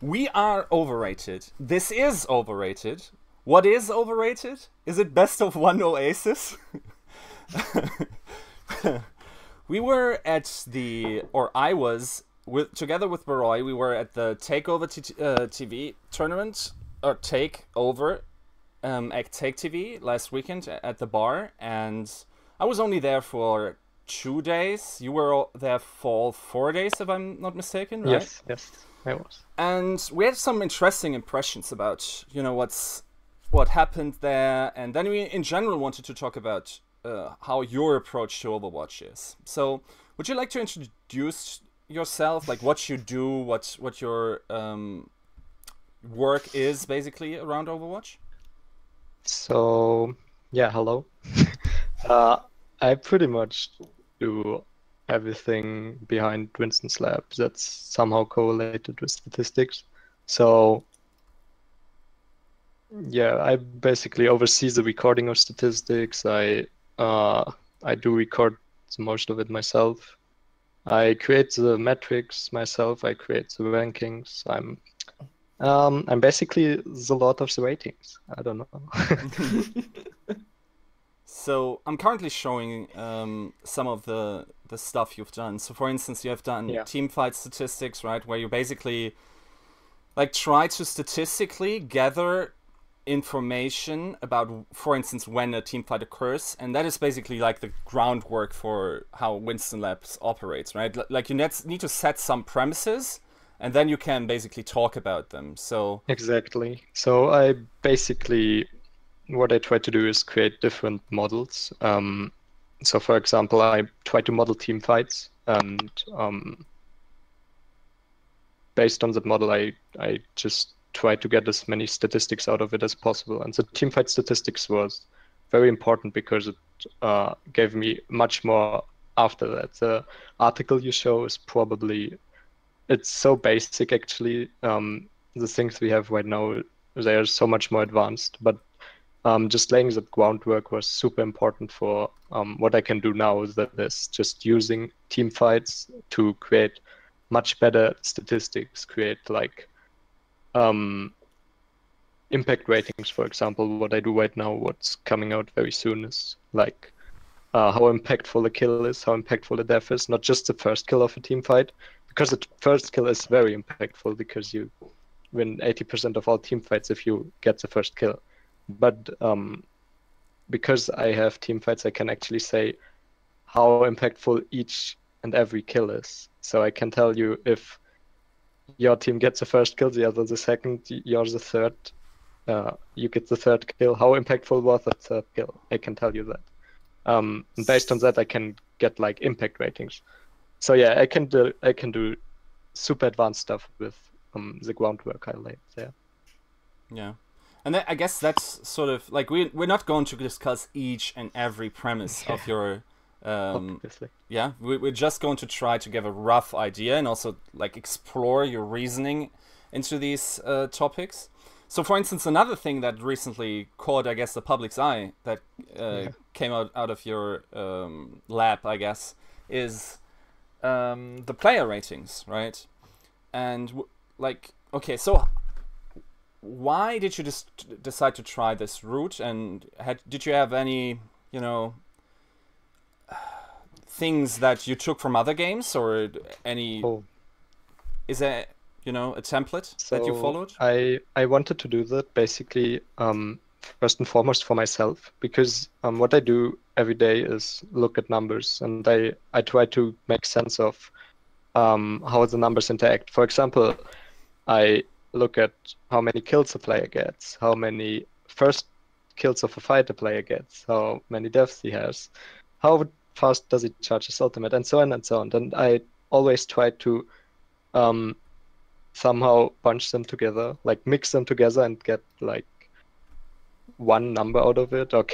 We are overrated. This is overrated. What is overrated? Is it best of one Oasis? We were at the, or I was, together with Barroi, we were at the Takeover TV tournament, or Takeover at Take TV last weekend at the bar, and I was only there for 2 days. You were there for 4 days, if I'm not mistaken, right? Yes, yes, I was. And we had some interesting impressions about, what happened there, and then we in general wanted to talk about how your approach to Overwatch is. So, would you like to introduce yourself, like what you do, what your work is basically around Overwatch? So, yeah, hello. Uh, I pretty much do everything behind WinstonsLab that's somehow correlated with statistics. So, yeah, I basically oversee the recording of statistics. I do record most of it myself. I create the metrics myself. I create the rankings. I'm basically the lot of the ratings. I don't know. So I'm currently showing some of the stuff you've done. So for instance, you have done Yeah. team fight statistics, right, where you basically like try to statistically gather information about, for instance, when a team fight occurs, and that is basically like the groundwork for how Winston Labs operates, right? Like you need to set some premises, and then you can basically talk about them. So Exactly. So I basically, what I try to do is create different models. So for example, I try to model team fights, and based on that model, I just try to get as many statistics out of it as possible. And the team fight statistics was very important because it gave me much more after that. The article you show is probably, it's so basic actually. The things we have right now, they are so much more advanced, but just laying the groundwork was super important for what I can do now. That is just using team fights to create much better statistics, create like impact ratings, for example. What I do right now, what's coming out very soon is like how impactful a kill is, how impactful a death is, not just the first kill of a team fight, because the first kill is very impactful because you win 80% of all team fights if you get the first kill. But because I have team fights, I can actually say how impactful each and every kill is. So I can tell you if your team gets the first kill, the other the second, you're the third, you get the third kill. How impactful was that third kill? I can tell you that. And based on that, I can get like impact ratings. So yeah, I can do super advanced stuff with the groundwork I laid there. yeah. And I guess that's sort of like we're not going to discuss each and every premise Yeah, of your obviously. yeah, we're just going to try to give a rough idea and also like explore your reasoning into these topics. So for instance, another thing that recently caught, I guess, the public's eye that Yeah. came out of your lab, I guess, is the player ratings, right? And like, okay, so why did you just decide to try this route? And did you have any, you know, things that you took from other games, or any? Oh, Is there, a template that you so followed? I wanted to do that basically first and foremost for myself because what I do every day is look at numbers and I try to make sense of how the numbers interact. For example, I look at how many kills a player gets, how many first kills of a fight a player gets, how many deaths he has, how fast does he charge his ultimate, and so on and so on. And I always try to um, somehow bunch them together, like mix them together and get like one number out of it, or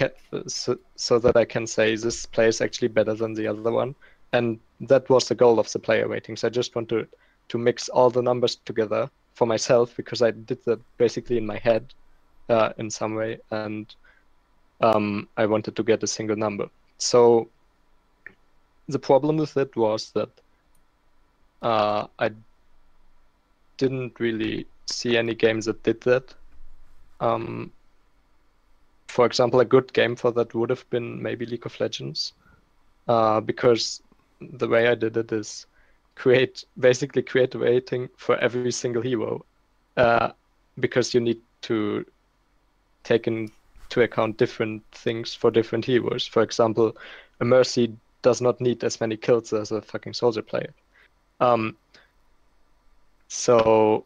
so that I can say this player is actually better than the other one. And that was the goal of the player ratings. I just want to mix all the numbers together for myself because I did that basically in my head in some way, and I wanted to get a single number. So the problem with it was that I didn't really see any games that did that. For example, a good game for that would have been maybe League of Legends, because the way I did it is basically create a rating for every single hero, because you need to take into account different things for different heroes. For example, a Mercy does not need as many kills as a fucking soldier player. So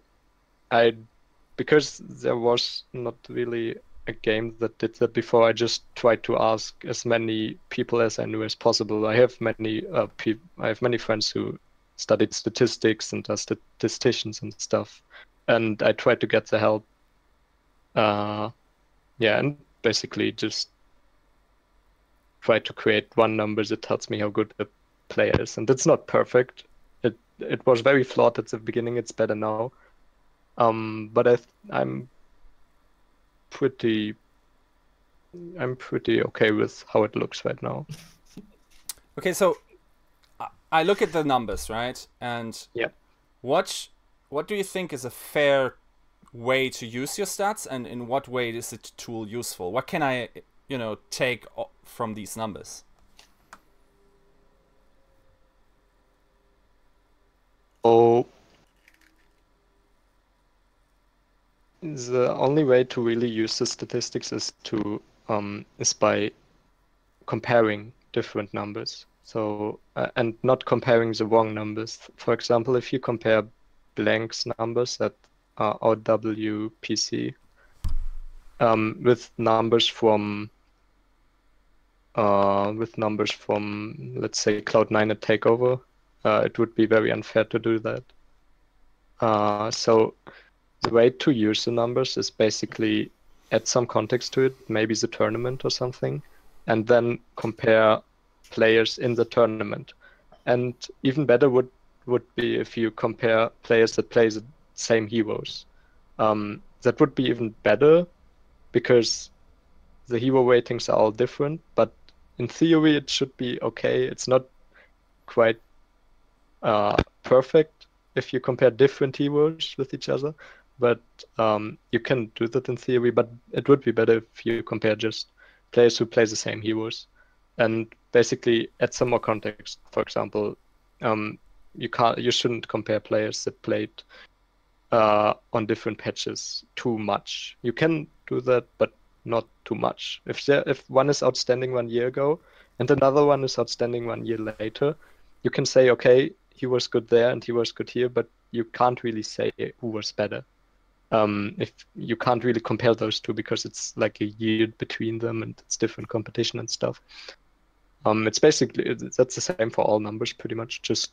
because there was not really a game that did that before, I just tried to ask as many people as I knew as possible. I have many friends who studied statistics and are statisticians and stuff, and I tried to get the help. And basically just try to create one number that tells me how good the player is, and it's not perfect. It was very flawed at the beginning. It's better now. But I'm pretty okay with how it looks right now. Okay, so I look at the numbers, right? And yeah, what do you think is a fair way to use your stats, and in what way is the tool useful? What can I, take from these numbers? So the only way to really use the statistics is by comparing different numbers. So and not comparing the wrong numbers. For example, if you compare Blank's numbers at OWPC with numbers from let's say Cloud9 at Takeover, it would be very unfair to do that. So the way to use the numbers is basically add some context to it, maybe the tournament or something, and then compare players in the tournament. And even better would be if you compare players that play the same heroes. That would be even better because the hero ratings are all different, but in theory it should be okay. It's not quite perfect if you compare different heroes with each other, but you can do that in theory. But it would be better if you compare just players who play the same heroes and basically add some more context. For example, you shouldn't compare players that played on different patches too much. You can do that, but not too much. If one is outstanding 1 year ago and another one is outstanding 1 year later, you can say, okay, he was good there and he was good here, but you can't really say who was better. If you can't really compare those two because it's like a year between them and it's different competition and stuff. It's basically that's the same for all numbers pretty much. Just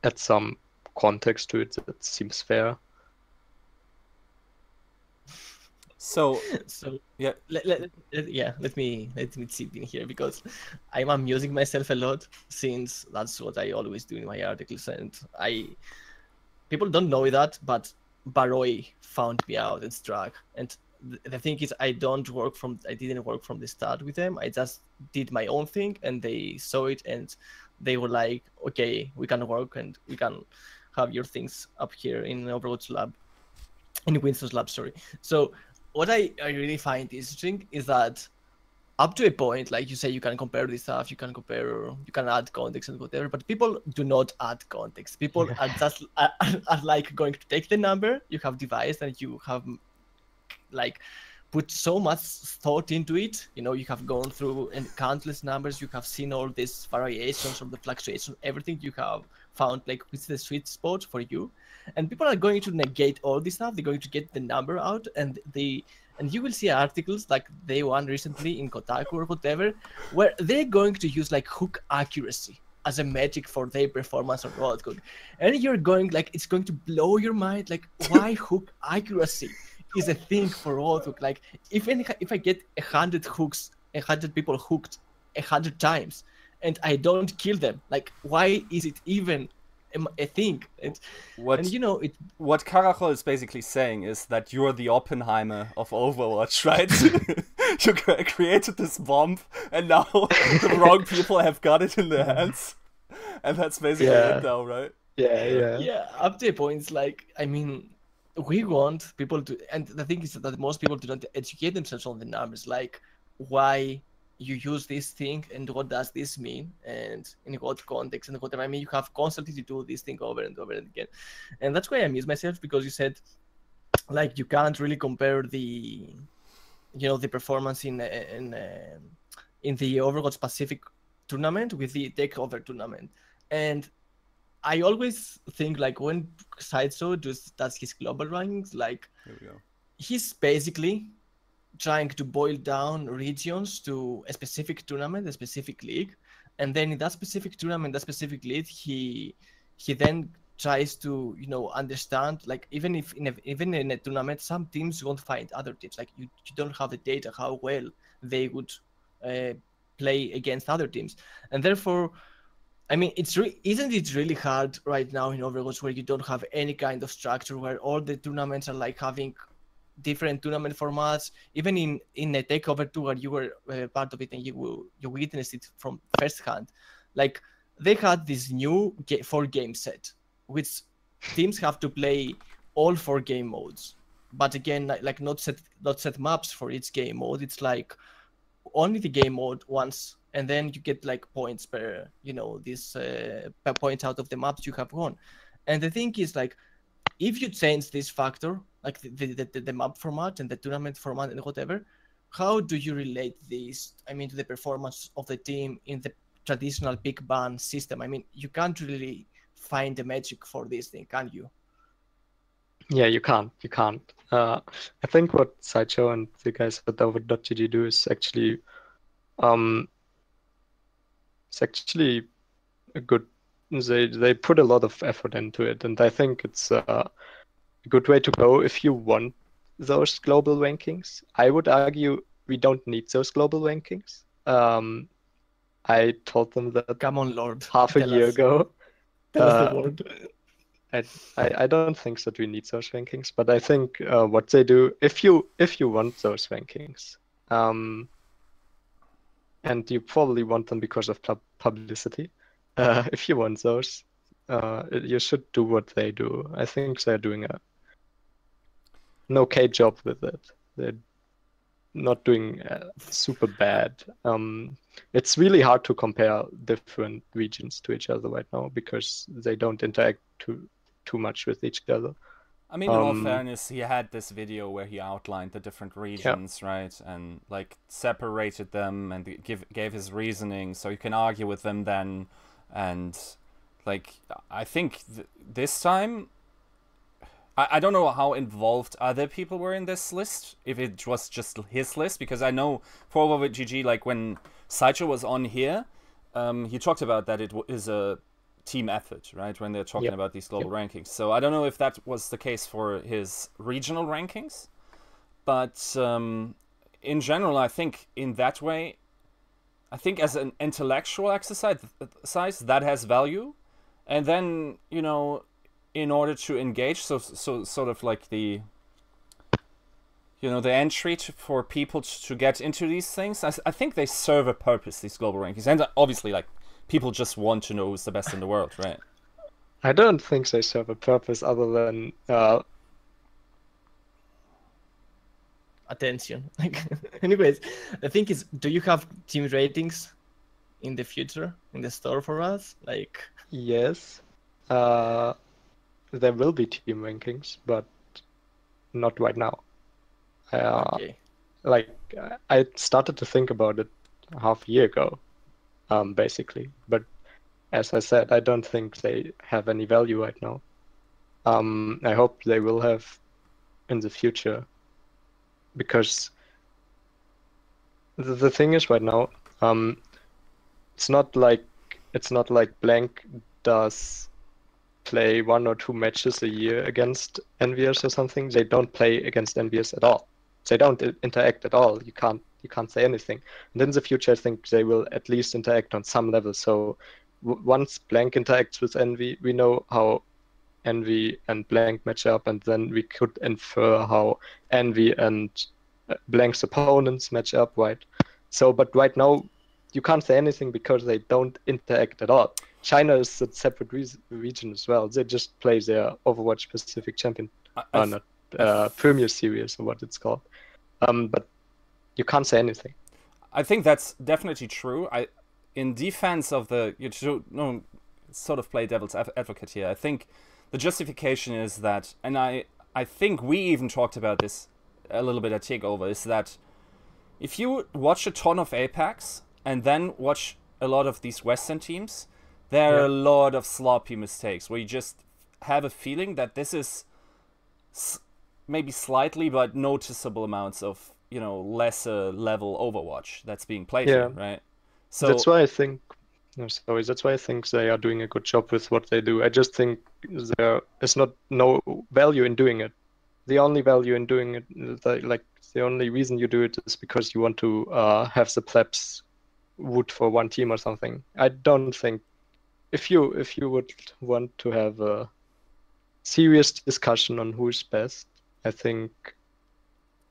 add some context to it that seems fair. So yeah, let me chip in here because I'm amusing myself a lot since that's what I always do in my articles, and people don't know that, but Barroi found me out and struck, and the thing is I didn't work from the start with them. I just did my own thing and they saw it and they were like, okay, we can work and we can have your things up here in WinstonsLab. Sorry. So what I really find interesting is that up to a point, like you say, you can compare this stuff, you can add context and whatever, but people do not add context. People are just are like going to take the number you have devised and you have like put so much thought into it. You have gone through countless numbers, you have seen all these variations of the fluctuation, everything you have found like what's the sweet spot for you, and people are going to negate all this stuff. They're going to get the number out, and you will see articles like they won recently in Kotaku or whatever, where they're going to use like hook accuracy as a metric for their performance on Road Code. And you're going like, it's going to blow your mind, like why hook accuracy is a thing for Road Hook. Like if I get 100 hooks, 100 people hooked 100 times and I don't kill them, like why is it even a thing? What Carachol is basically saying is that you're the Oppenheimer of Overwatch, right? You created this bomb and now the wrong people have got it in their hands, and that's basically it now, right? Yeah. Up to a point, like, I mean, we want people to, and the thing is that most people do not educate themselves on the numbers, like why you use this thing and what does this mean and in what context and whatever. I mean, you have constantly to do this thing over and over and again, and that's why I amuse myself, because you said like you can't really compare the, you know, the performance in the Overwatch Pacific tournament with the Takeover tournament. And I always think like when Sideshow does his global rankings, like Here we go. he's basically trying to boil down regions to a specific tournament, a specific league, and then in that specific tournament, that specific league, he then tries to, you know, understand, like even if even in a tournament, some teams won't find other teams, like you don't have the data how well they would play against other teams, and therefore, I mean, isn't it really hard right now in Overwatch where you don't have any kind of structure, where all the tournaments are like having different tournament formats? Even in a Takeover 2 where you were part of it and you witnessed it from first hand, like they had this new 4-game set, which teams have to play all 4 game modes. But again, like not set maps for each game mode. It's like only the game mode once, and then you get like points per, you know, this per points out of the maps you have won. And the thing is, like, if you change this factor, like the map format and the tournament format and whatever, how do you relate this, I mean, to the performance of the team in the traditional big ban system? I mean, you can't really find the magic for this thing, can you? Yeah, you can't. I think what Sideshow and the guys at Overrated do is actually, it's actually a good. They put a lot of effort into it, and I think it's a good way to go if you want those global rankings. I would argue we don't need those global rankings. I told them that Come on, Lord. half a year ago. Tell us the word. I don't think that we need those rankings, but I think what they do, if you want those rankings, and you probably want them because of publicity, if you want those, you should do what they do. I think they're doing an okay job with it. They're not doing super bad. It's really hard to compare different regions to each other right now because they don't interact too much with each other. I mean, in all fairness, he had this video where he outlined the different regions, right, and like separated them and gave his reasoning, so you can argue with them then. And like, I think this time, I don't know how involved other people were in this list, if it was just his list, because I know for Overwatch GG, like when Sideshow was on here, he talked about that it is a team effort, right, when they're talking about these global rankings. So I don't know if that was the case for his regional rankings, but in general, I think in that way, I think as an intellectual exercise that has value. And then, you know, in order to engage, so sort of like the, you know, the entry for people to get into these things, I think they serve a purpose, these global rankings. And obviously, like, people just want to know who's the best in the world, right? I don't think they serve a purpose other than attention. Like, anyways, the thing is, do you have team ratings in the future in the store for us? Like, yes, there will be team rankings, but not right now. okay. Like, I started to think about it half a year ago, basically. But as I said, I don't think they have any value right now. I hope they will have in the future, because the thing is right now, it's not like Blank does play 1 or 2 matches a year against NVS or something. They don't play against NVS at all. They don't interact at all. You can't say anything. And in the future, I think they will at least interact on some level. So once Blank interacts with Envy, we know how Envy and Blank match up, and then we could infer how Envy and Blank's opponents match up, right? So, but right now, you can't say anything because they don't interact at all. China is a separate region as well. They just play their Overwatch Pacific champion not Premier Series or what it's called. But you can't say anything. I think that's definitely true. In defense of sort of play devil's advocate here. I think the justification is that, and I think we even talked about this a little bit at Takeover, is that if you watch a ton of Apex and then watch a lot of these Western teams, there are a lot of sloppy mistakes where you just have a feeling that this is maybe slightly but noticeable amounts of lesser level Overwatch that's being played here, right? So that's why I think that's why I think they are doing a good job with what they do. I just think there is no value in doing it. The only value in doing it, the only reason you do it is because you want to have the plebs root for one team or something. I don't think if you would want to have a serious discussion on who's best, I think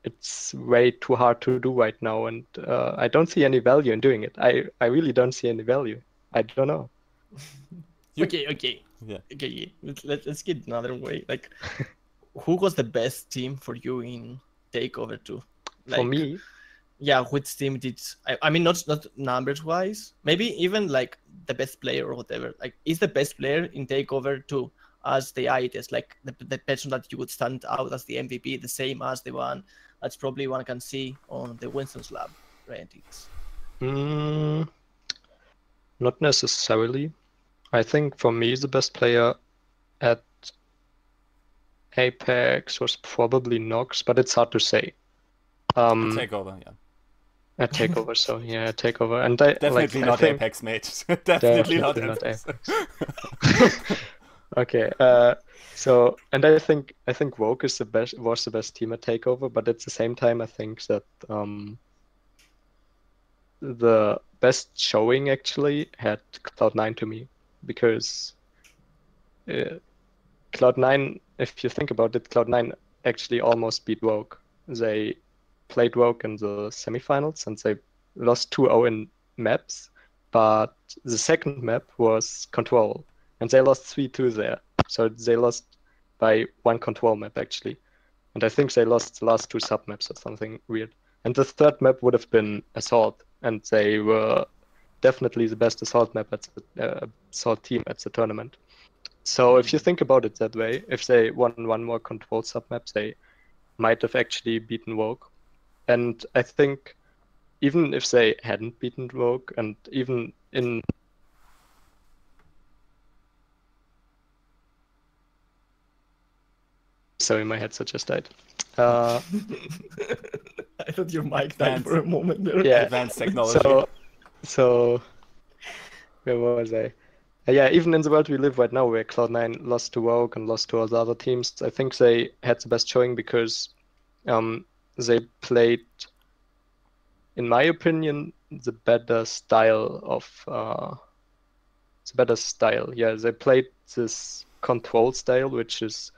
it's way too hard to do right now, and I don't see any value in doing it. I really don't see any value. I don't know. Okay. Yeah. Okay. Let's get another way. Like, who was the best team for you in Takeover 2? For me, yeah, which team did? I mean, not numbers wise. Maybe even like the best player or whatever. Like, is the best player in Takeover 2 as the ITS, like the person that you would stand out as the MVP, the same as the one that's probably one can see on the WinstonsLab ratings? Not necessarily. I think for me, the best player at Apex was probably Nox, but it's hard to say. Takeover, yeah. At Takeover, so yeah, Takeover, and I definitely not Apex, mate. definitely not Apex. Okay, so and I think Rogue was the best team at Takeover, but at the same time, I think that the best showing actually had Cloud9 to me, because Cloud9, if you think about it, Cloud9 actually almost beat Rogue. They played Rogue in the semifinals and they lost 2-0 in maps, but the second map was Control and they lost 3-2 there. So they lost by one Control map actually. And I think they lost the last two sub maps or something weird. And the third map would have been Assault, and they were definitely the best Assault map at the Assault team at the tournament. So if you think about it that way, if they won one more Control sub map, they might have actually beaten Rogue. And I think even if they hadn't beaten Rogue, and even in sorry, my headset just died. I thought your mic died for a moment there. Yeah, advanced technology. So where was I? Yeah, even in the world we live right now, where Cloud9 lost to Rogue and lost to all the other teams, I think they had the best showing because they played, in my opinion, the better style of Yeah, they played this Control style, which is,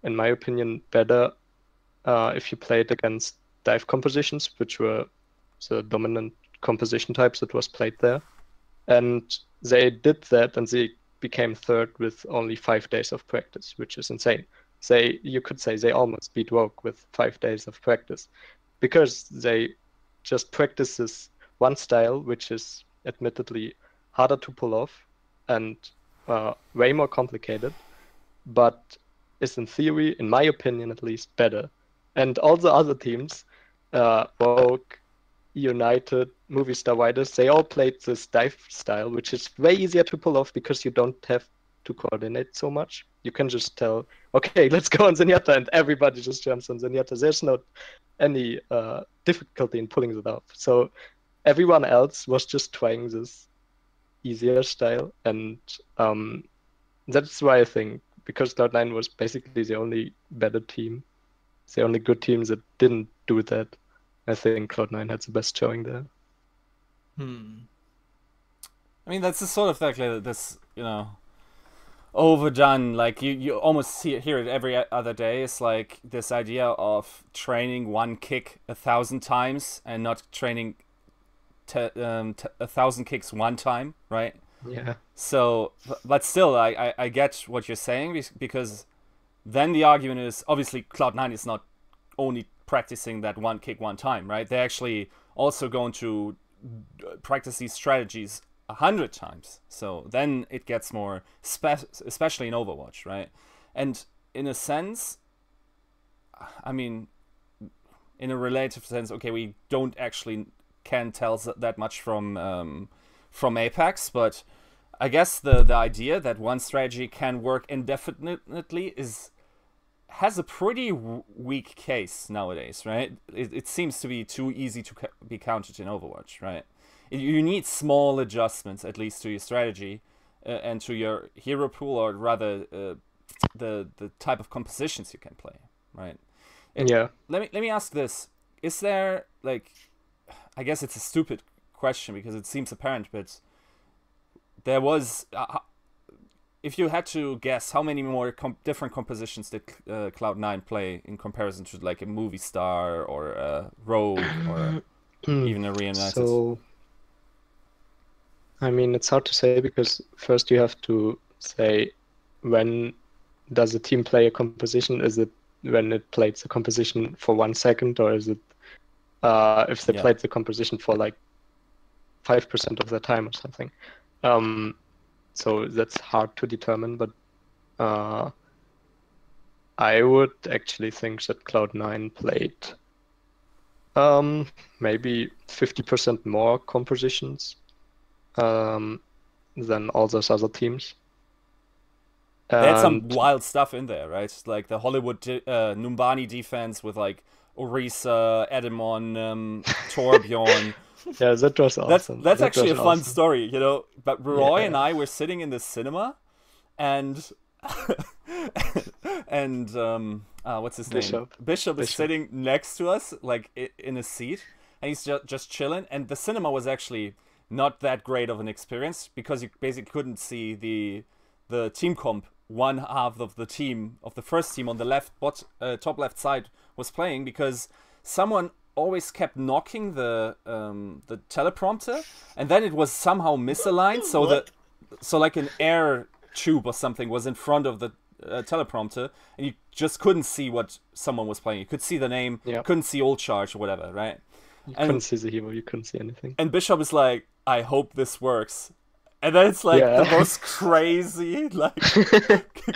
in my opinion, better if you played against dive compositions, which were the dominant composition types that was played there. And they did that, and they became third with only 5 days of practice, which is insane. You could say they almost beat Rogue with 5 days of practice, because they just practice this one style, which is admittedly harder to pull off and way more complicated, but is in theory, in my opinion at least, better. And all the other teams, Rogue, United, Movistar, Widers, they all played this dive style, which is way easier to pull off because you don't have to coordinate so much. You can just tell, okay, let's go on Zenyatta, and everybody just jumps on Zenyatta. There's not any difficulty in pulling it off. So everyone else was just trying this easier style, and that's why I think, because Cloud9 was basically the only better team, the only good team that didn't do that, I think Cloud9 had the best showing there. I mean, that's the sort of like this, overdone. Like you almost hear it every other day. It's like this idea of training one kick 1,000 times and not training 1,000 kicks one time, right? Yeah. So, but still, I get what you're saying, because then the argument is obviously Cloud9 is not only practicing that one kick one time, right? They're actually also going to practice these strategies 100 times. So then it gets more, especially in Overwatch, right? And in a sense, I mean, in a relative sense, okay, we don't actually can tell that much from Apex, but I guess the idea that one strategy can work indefinitely has a pretty weak case nowadays, right? It seems to be too easy to be counted in Overwatch, right? You need small adjustments, at least, to your strategy and to your hero pool, or rather the type of compositions you can play, right? Yeah. Let me ask this: is there, like, I guess it's a stupid question because it seems apparent, but there was, if you had to guess, how many more different compositions did Cloud9 play in comparison to like a movie star or a Rogue or even a Reunited? So, I mean, it's hard to say because first you have to say, when does a team play a composition? Is it when it plays the composition for 1 second, or is it if they played the composition for like 5% of the time or something? So that's hard to determine, but I would actually think that Cloud9 played maybe 50% more compositions than all those other teams. They had some wild stuff in there, right? Like the Hollywood Numbani defense with like Orisa, Edemon, Torbjorn. Yeah, that was awesome. That's actually a fun story, you know. But Barroi and I were sitting in the cinema, and what's his name? Bishop is sitting next to us, like in a seat, and he's just chilling. And the cinema was actually not that great of an experience because you basically couldn't see the team comp. One half of the first team on the top left side was playing because someone always kept knocking the teleprompter, and then it was somehow misaligned, so like an air tube or something was in front of the teleprompter, and you just couldn't see what someone was playing. You could see the name, couldn't see old charge or whatever, right? Couldn't see the hero, you couldn't see anything. And Bishop is like, I hope this works. And then it's like the most crazy like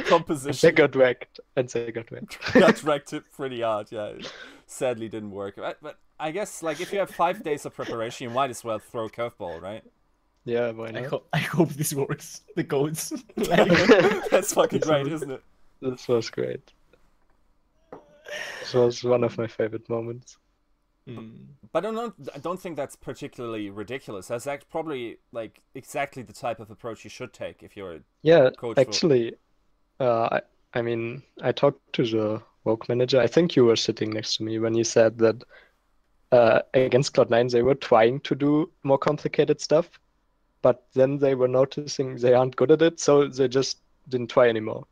composition. They got wrecked. Got wrecked pretty hard, yeah. It sadly didn't work. But I guess like if you have 5 days of preparation, you might as well throw a curveball, right? Yeah, why not? I hope this works. The codes. That's fucking great, isn't it? This was great. This was one of my favorite moments. But I don't think that's particularly ridiculous. That's probably like exactly the type of approach you should take if you're a coach. Actually, I mean, I talked to the Rogue manager. I think you were sitting next to me when you said that against Cloud9 they were trying to do more complicated stuff, but then they were noticing they aren't good at it, so they just didn't try anymore.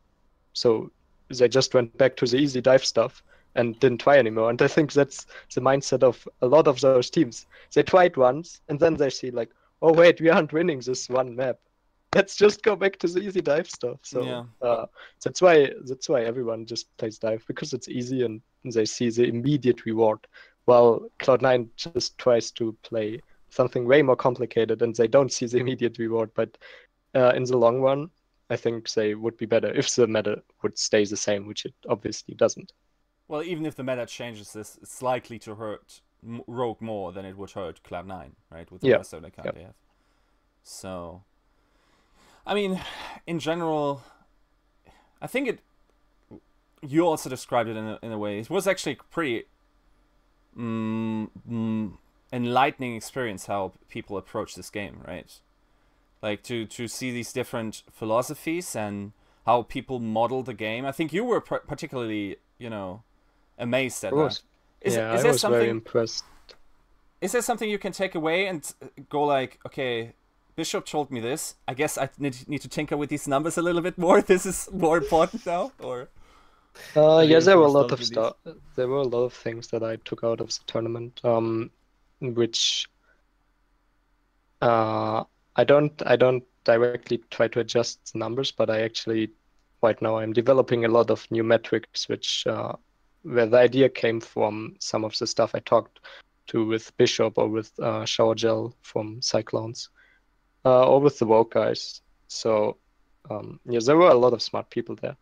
So they just went back to the easy dive stuff and didn't try anymore. And I think that's the mindset of a lot of those teams. They tried once, and then they see like, oh wait, we aren't winning this one map. Let's just go back to the easy dive stuff. So that's why everyone just plays dive, because it's easy and they see the immediate reward. While Cloud9 just tries to play something way more complicated and they don't see the immediate reward. But in the long run, I think they would be better if the meta would stay the same, which it obviously doesn't. Well, even if the meta changes this, it's likely to hurt Rogue more than it would hurt Cloud9, right? With the persona account they have. So, I mean, in general, I think you also described it in a way. It was actually a pretty enlightening experience how people approach this game, right? Like to see these different philosophies and how people model the game. I think you were particularly, amazed at that. I was very impressed. Is there something you can take away and go like, okay, Bishop told me this. I guess I need to tinker with these numbers a little bit more. This is more important now, or? Yeah, there were a lot of stuff. There were a lot of things that I took out of the tournament, which I don't directly try to adjust the numbers, but I actually right now. I'm developing a lot of new metrics, which where the idea came from some of the stuff I talked to with Bishop or with Shower Gel from Cyclones, or with the Woke guys. So yeah, there were a lot of smart people there.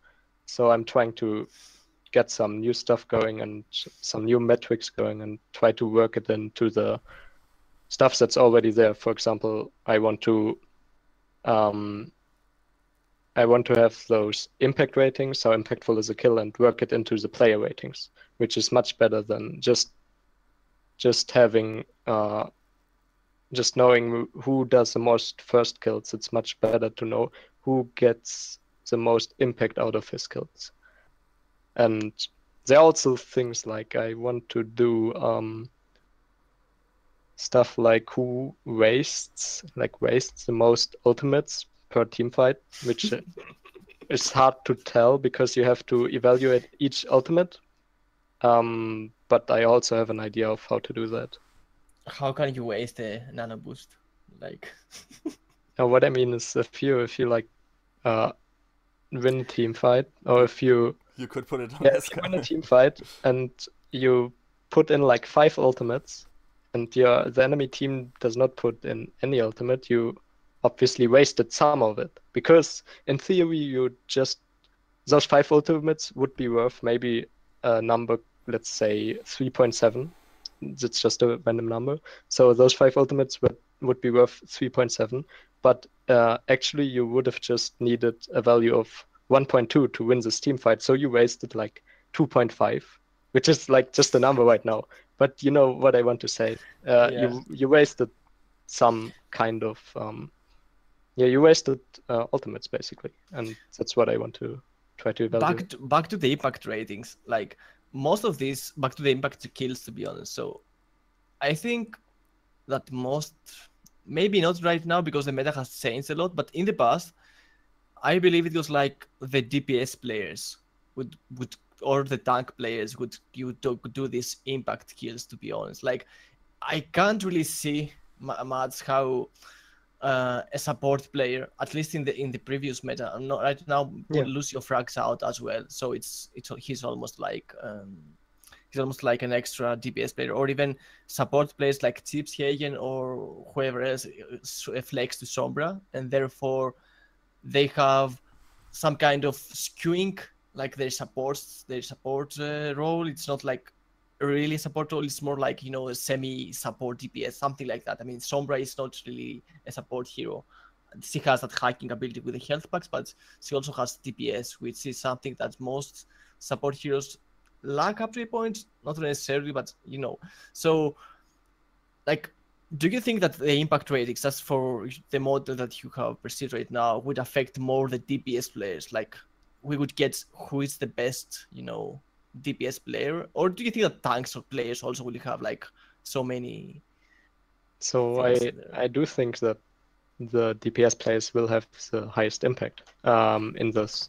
So I'm trying to get some new stuff going and some new metrics going and try to work it into the stuff that's already there. For example, I want to have those impact ratings, how impactful is a kill, and work it into the player ratings, which is much better than just having just knowing who does the most first kills. It's much better to know who gets the most impact out of his kills. And there are also things like I want to do stuff like who wastes the most ultimates per team fight, which is hard to tell because you have to evaluate each ultimate. But I also have an idea of how to do that. How can you waste a nano boost? Like, What I mean is if you like win a team fight, or if you could put it on if this you guy. win a team fight and you put in like 5 ultimates, and the enemy team does not put in any ultimate, you obviously wasted some of it, because in theory you just those 5 ultimates would be worth maybe a number, let's say 3.7. It's just a random number. So those 5 ultimates would be worth 3.7, but actually you would have just needed a value of 1.2 to win this team fight. So you wasted like 2.5, which is like just a number right now. But you know what I want to say. Yeah. You wasted some kind of you wasted ultimates basically, and that's what I want to try to evaluate. Back to the impact ratings. Like, most of these, back to the impact kills, to be honest. So I think that most, maybe not right now because the meta has changed a lot, but in the past, I believe it was like the DPS players would or the tank players would do these impact kills, to be honest. Like, I can't really see much how a support player, at least in the previous meta, not right now, Yeah. Lucio frags out as well, so he's almost like an extra DPS player, or even support players like Chips Hagen or whoever else flex to Sombra, and therefore they have some kind of skewing, like their support role. It's not like really support role, it's more like, a semi-support DPS, something like that. I mean, Sombra is not really a support hero. She has that hacking ability with the health packs, but she also has DPS, which is something that most support heroes lack up to a point, not necessarily, but So, like, do you think that the impact ratings, that's for the model that you have perceived right now, would affect more the DPS players? Like, we would get who is the best, DPS player, or do you think that tanks or players also will have like so many? So things I do think that the DPS players will have the highest impact in those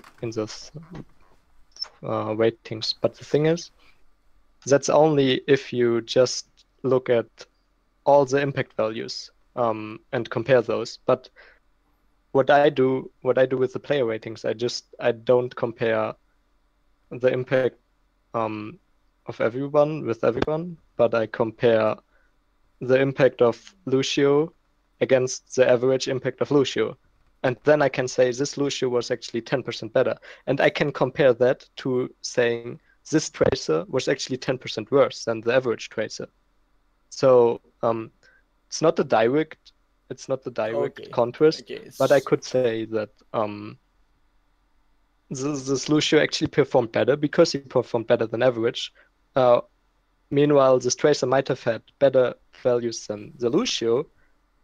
ratings. But the thing is, that's only if you just look at all the impact values and compare those. But what I do with the player ratings, I don't compare the impact of everyone with everyone, but I compare the impact of Lucio against the average impact of Lucio. And then I can say this Lucio was actually 10% better. And I can compare that to saying this Tracer was actually 10% worse than the average Tracer. So it's not the direct Okay. contrast, Okay. but I could say that this Lucio actually performed better because he performed better than average. Meanwhile, this Tracer might have had better values than the Lucio,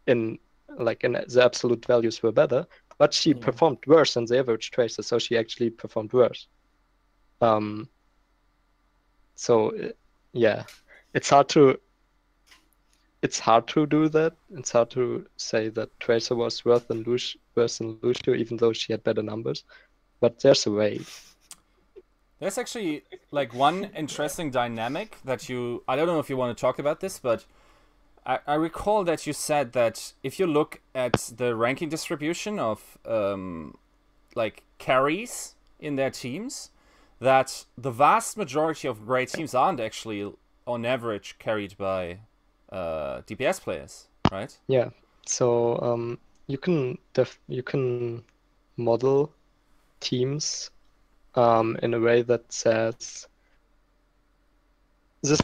in the absolute values were better, but she performed worse than the average Tracer, so she actually performed worse. So yeah, it's hard to do that. It's hard to say that Tracer was worse than Lucio, even though she had better numbers. But there's a way. There's actually like one interesting dynamic that I don't know if you want to talk about this, but I recall that you said that if you look at the ranking distribution of like carries in their teams that the vast majority of great teams aren't actually, on average, carried by DPS players, right? Yeah. So you can model teams in a way that says this.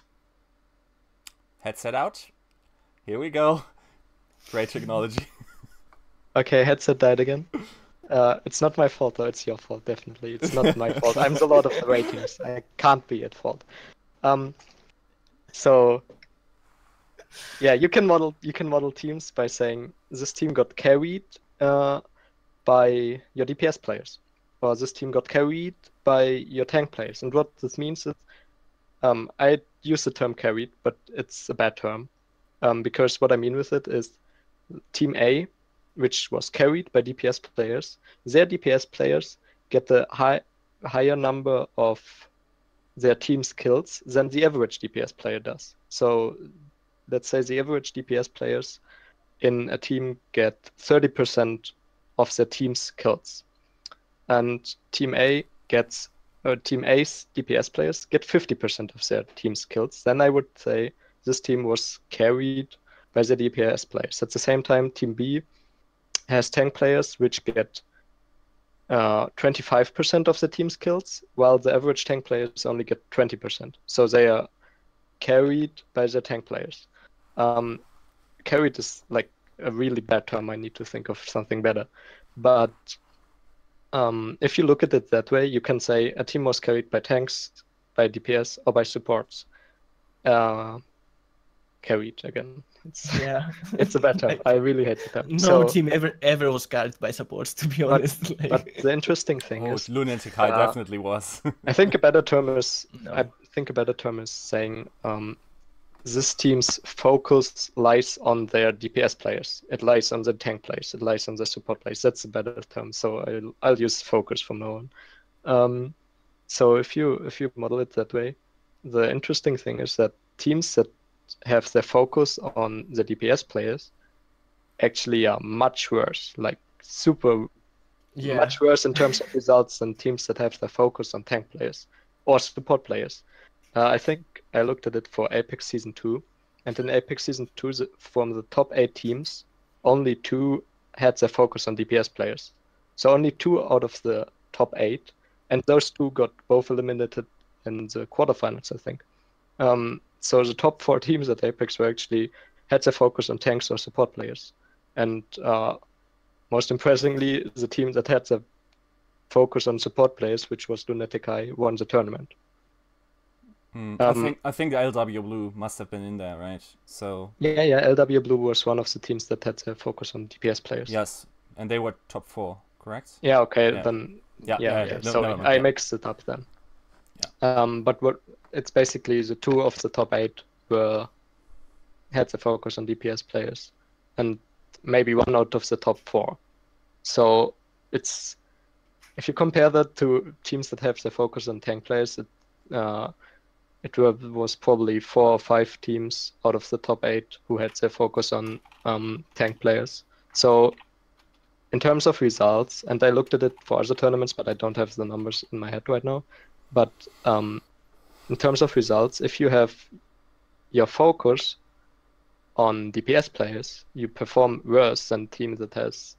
Headset out. Here we go. Great technology. Okay, headset died again. It's not my fault though. It's your fault, definitely. It's not my fault. I'm the lord of the ratings. I can't be at fault. So yeah, you can model teams by saying this team got carried by your DPS players, or this team got carried by your tank players. And what this means is, I use the term carried, but it's a bad term, because what I mean with it is Team A, which was carried by DPS players, their DPS players get the higher number of their team's kills than the average DPS player does. So let's say the average DPS players in a team get 30% of their team's kills, and Team A's DPS players get 50% of their team's kills. Then I would say this team was carried by the DPS players. At the same time, Team B has tank players which get 25% of the team's kills, while the average tank players only get 20%. So they are carried by the tank players. Carried is like a really bad term. I need to think of something better. But if you look at it that way, you can say a team was carried by tanks, by DPS, or by supports. Carried again. It's a bad term. I really hate the term. No team ever was carried by supports, to be honest. But the interesting thing is, Lunatic High definitely was. I think a better term is saying this team's focus lies on their DPS players. It lies on the tank players. It lies on the support players. That's a better term. So I'll use focus from now on. So if you model it that way, the interesting thing is that teams that have their focus on the DPS players actually are much worse, like much worse in terms of results than teams that have their focus on tank players or support players. I think I looked at it for Apex Season 2, and in Apex Season 2, from the top 8 teams, only 2 had their focus on DPS players. So only 2 out of the top 8, and those 2 got both eliminated in the quarterfinals, I think. So the top 4 teams at Apex were actually had their focus on tanks or support players. And most impressively, the team that had the focus on support players, which was Lunatic High, won the tournament. I think LW Blue must have been in there, right? So yeah, LW Blue was one of the teams that had their focus on DPS players. Yes, and they were top 4, correct? Yeah, okay, Yeah. then Yeah. So No, I mixed it up then. Yeah. But it's basically the 2 of the top 8 had the focus on DPS players, and maybe 1 out of the top 4. So it's, if you compare that to teams that have the focus on tank players, it was probably 4 or 5 teams out of the top 8 who had their focus on tank players. So in terms of results, and I looked at it for other tournaments, but I don't have the numbers in my head right now. But in terms of results, if you have your focus on DPS players, you perform worse than team that has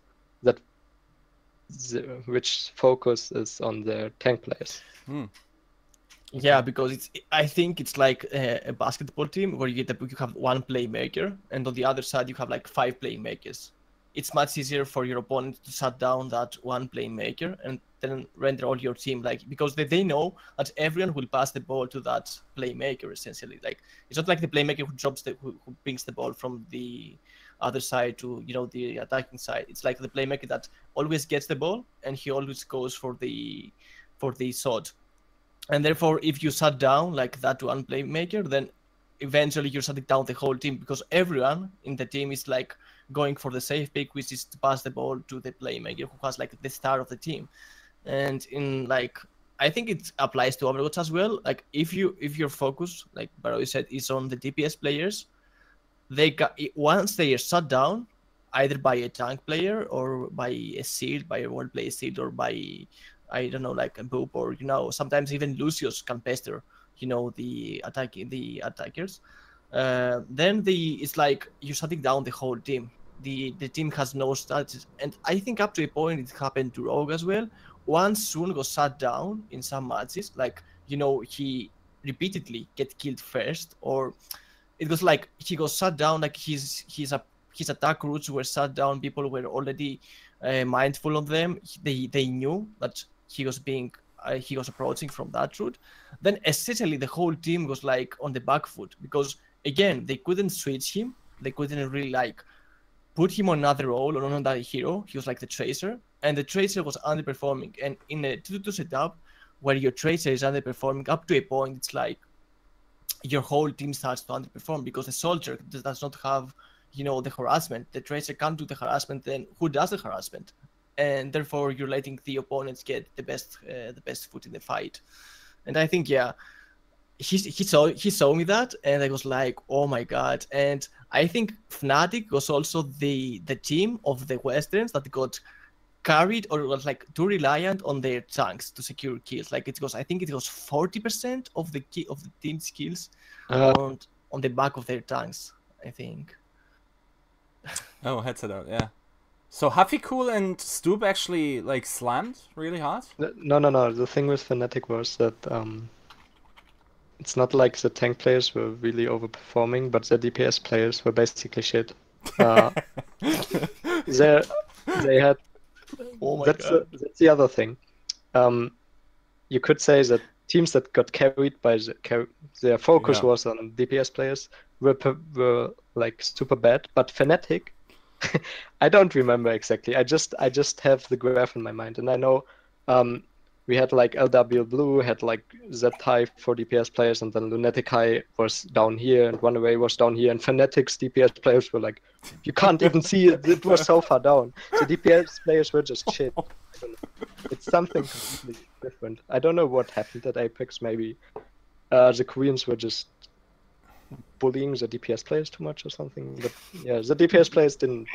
which focus is on their tank players. Yeah, because I think it's like a basketball team where you have 1 playmaker, and on the other side you have like 5 playmakers. It's much easier for your opponent to shut down that 1 playmaker and then render all your team, like, because they know that everyone will pass the ball to that playmaker essentially. Like, it's not like the playmaker who brings the ball from the other side to the attacking side. It's like the playmaker that always gets the ball and he always goes for the shot. And therefore, if you shut down like that 1 playmaker, then eventually you're shutting down the whole team, because everyone in the team is like going for the safe pick, which is to pass the ball to the playmaker who has like the star of the team. And I think it applies to Overwatch as well. Like if your focus, like Barroi said, is on the DPS players, once they are shut down, either by a tank player or by a shield, by a role play shield, or by I don't know, like a Boop, or sometimes even Lucius can pester, the attackers. Then it's like you're shutting down the whole team. The team has no strategy, and I think up to a point it happened to Rogue as well. Once Sun was shut down in some matches, like he repeatedly get killed first, or it was like he got shut down, like his attack routes were shut down. People were already mindful of them. They knew that he was approaching from that route. Then essentially the whole team was like on the back foot, because again they couldn't switch him. They couldn't really like put him on another role or on another hero. He was like the Tracer, and the Tracer was underperforming. And in a 2-2 setup where your Tracer is underperforming up to a point, it's like your whole team starts to underperform, because the soldier does not have the harassment. The Tracer can't do the harassment. Then who does the harassment? And therefore you're letting the opponents get the best foot in the fight. And I think he saw me that, and I was like, oh my god. And I think Fnatic was also the team of the Westerns that got carried, or was like too reliant on their tanks to secure kills. Like I think it was 40% of the team's kills on the back of their tanks, I think. Oh, headset out, yeah. So Hafikul and Stoop actually like slammed really hard? No. The thing with Fnatic was that it's not like the tank players were really overperforming, but the DPS players were basically shit. They had. Oh my that's god. that's the other thing. You could say that teams that got carried by their focus was on DPS players were like super bad, but Fnatic. I don't remember exactly. I just have the graph in my mind, and I know we had like LW Blue had like Z High for DPS players, and then Lunatic High was down here, and One Away was down here, and Fnatic's DPS players were like, you can't even see it. It was so far down. So DPS players were just shit. I don't know. It's something completely different. I don't know what happened at Apex. Maybe the Koreans were just bullying the DPS players too much or something. But yeah, the DPS players didn't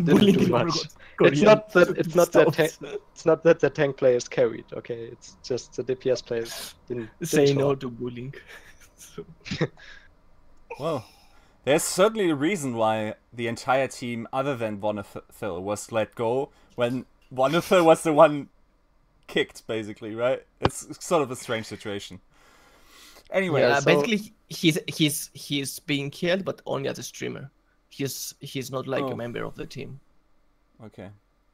do much. It's not that the tank players carried. Okay, it's just the DPS players didn't say show no up. to bullying. Well, there's certainly a reason why the entire team, other than Bonifil, was let go when Bonifil was the one kicked, basically, right? It's sort of a strange situation. Anyway, yeah, basically he's being killed, but only as a streamer. He's not like a member of the team. Okay,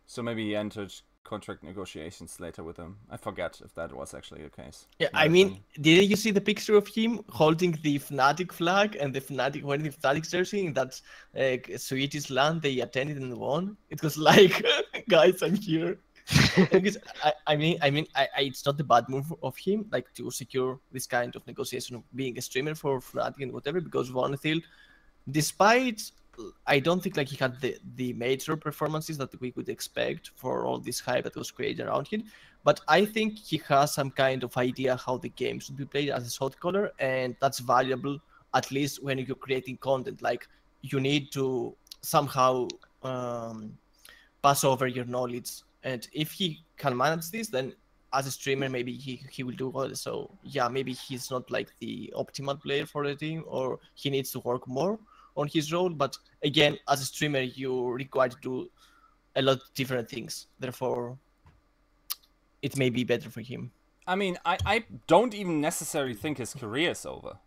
so maybe he entered contract negotiations later with them. I forget if that was actually the case. Yeah, I mean, did you see the picture of him holding the Fnatic flag and wearing the Fnatic jersey in that Swedish land they attended and won? It was like, guys, I'm here. Because I mean, it's not a bad move of him, like to secure this kind of negotiation of being a streamer for Fnatic and whatever. Because Vonethil, despite I don't think like he had the major performances that we could expect for all this hype that was created around him, but I think he has some kind of idea how the game should be played as a shot caller, and that's valuable at least when you're creating content. Like you need to somehow pass over your knowledge. And if he can manage this, then as a streamer, maybe he will do well. So yeah, maybe he's not like the optimal player for the team, or he needs to work more on his role. But again, as a streamer, you're required to do a lot of different things. Therefore, it may be better for him. I mean, I don't even necessarily think his career is over.